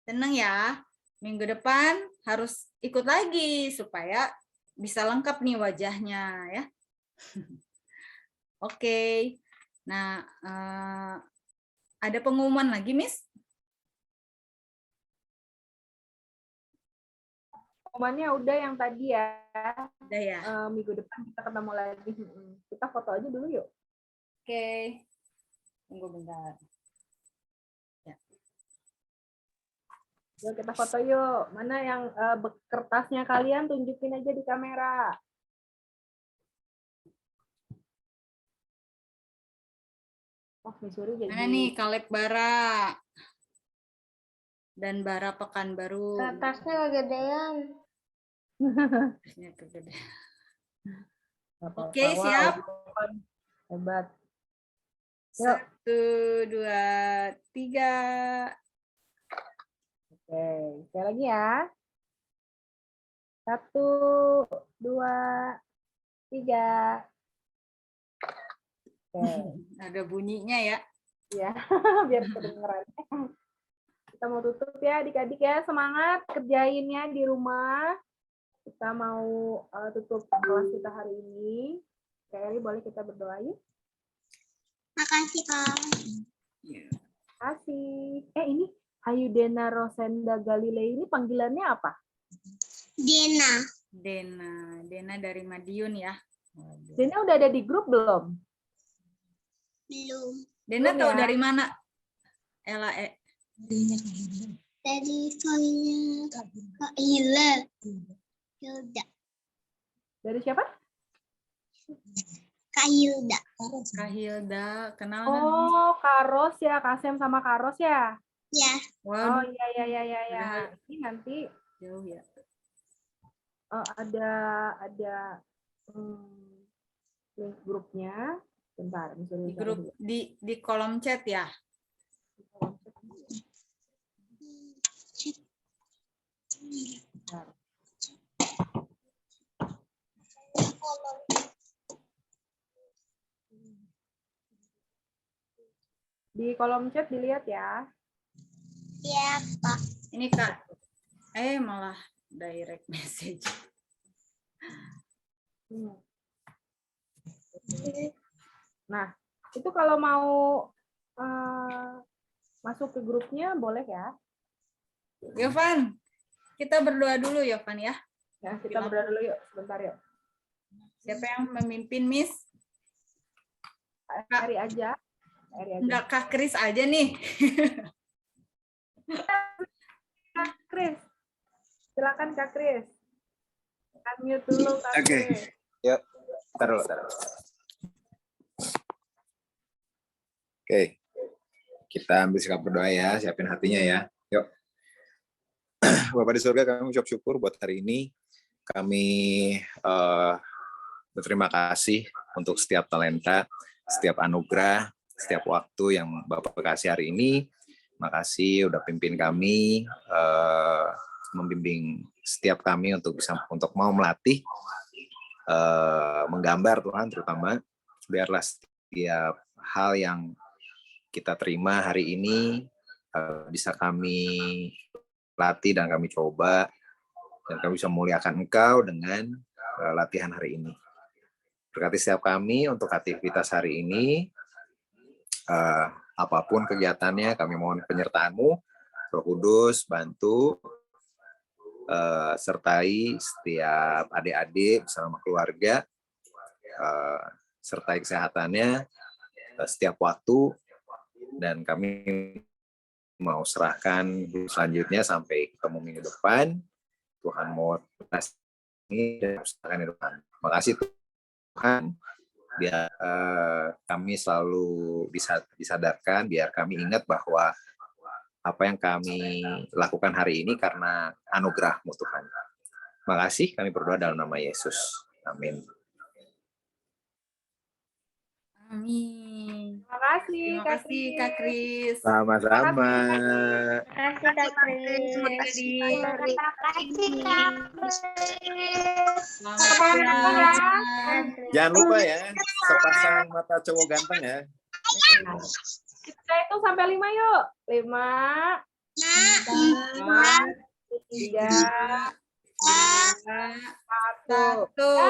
Senang ya? Minggu depan harus ikut lagi supaya bisa lengkap nih wajahnya ya. Oke. Nah, ada pengumuman lagi, Miss? Pengumumannya udah yang tadi ya. Udah ya. Minggu depan kita ketemu lagi. Kita foto aja dulu yuk. Oke. Tunggu bentar. Ya. Yuk kita foto yuk. Mana yang kertasnya kalian tunjukin aja di kamera. Oh, Missouri jadi. Mana nih Kaleb Bara dan Bara Pekanbaru. Kertasnya kegedean. Kertasnya kegedean. Oke, siap. Hebat. 1, 2, 3. Oke, sekali lagi ya. 1, 2, 3. Oke. Ada bunyinya ya. Ya, biar kedengeran. Kita mau tutup ya adik-adik ya. Semangat kerjainnya di rumah. Kita mau tutup kelas kita hari ini. Kak Eri, boleh kita berdoa yuk? Makasih, Kak. Kasih. Ini Hayudena Rosenda Galilei ini panggilannya apa? Dena. Dena dari Madiun ya. Dena udah ada di grup belum? Belum. Dena Belum tahu ya? dari mana? LAE. Dari soalnya Kak Hilda. Dari siapa? Kak Hilda. Kak Hilda, kenal kan? Oh, Karos ya, Kasem sama Karos ya? Ya. Oh Waduh, iya. Ini nanti jauh ya. ada link grupnya. Bentar, Di grup di kolom chat ya. Bentar. Di kolom chat dilihat ya. Iya, Pak. Ini Kak. Malah direct message. Nah, itu kalau mau masuk ke grupnya boleh ya. Yovan, kita berdoa dulu Yovan ya. Ya, kita berdoa dulu yuk, sebentar yuk. Siapa yang memimpin, Miss? Eri aja. Enggak, Kak Kris aja nih. Kak Kris. Silakan Kak Kris. Unmute dulu Kak Kris. Yuk, taruh. Oke, kita ambil sikap berdoa ya, siapin hatinya ya. Yuk. Bapak di surga, kami ucap syukur buat hari ini. Kami berterima kasih untuk setiap talenta, setiap anugerah, setiap waktu yang Bapak kasih hari ini. Makasih udah pimpin kami, membimbing setiap kami untuk mau melatih, menggambar Tuhan terutama. Biarlah setiap hal yang kita terima hari ini bisa kami latih dan kami coba, dan kami bisa memuliakan Engkau dengan latihan hari ini. Berkati setiap kami untuk aktivitas hari ini, apapun kegiatannya, kami mohon penyertaan-Mu, Roh Kudus, bantu, sertai setiap adik-adik bersama keluarga, sertai kesehatannya setiap waktu, dan kami mau serahkan selanjutnya sampai ketemu minggu depan. Tuhan mau dan serahkan di depan. Makasih Tuhan, biar kami selalu disadarkan, biar kami ingat bahwa apa yang kami lakukan hari ini karena anugerah-Mu Tuhan. Makasih, kami berdoa dalam nama Yesus. Amin. Amin. Terima kasih, Terima kasih Kak Kris. Sama-sama. Terima kasih Kak Kris. Terima kasih. Terima kasih Kak Kris. Selamat siang. Jangan lupa ya, sepasang mata cowok ganteng ya. Kita itu sampai 5 yuk. 5, 4, 3, 2, 1.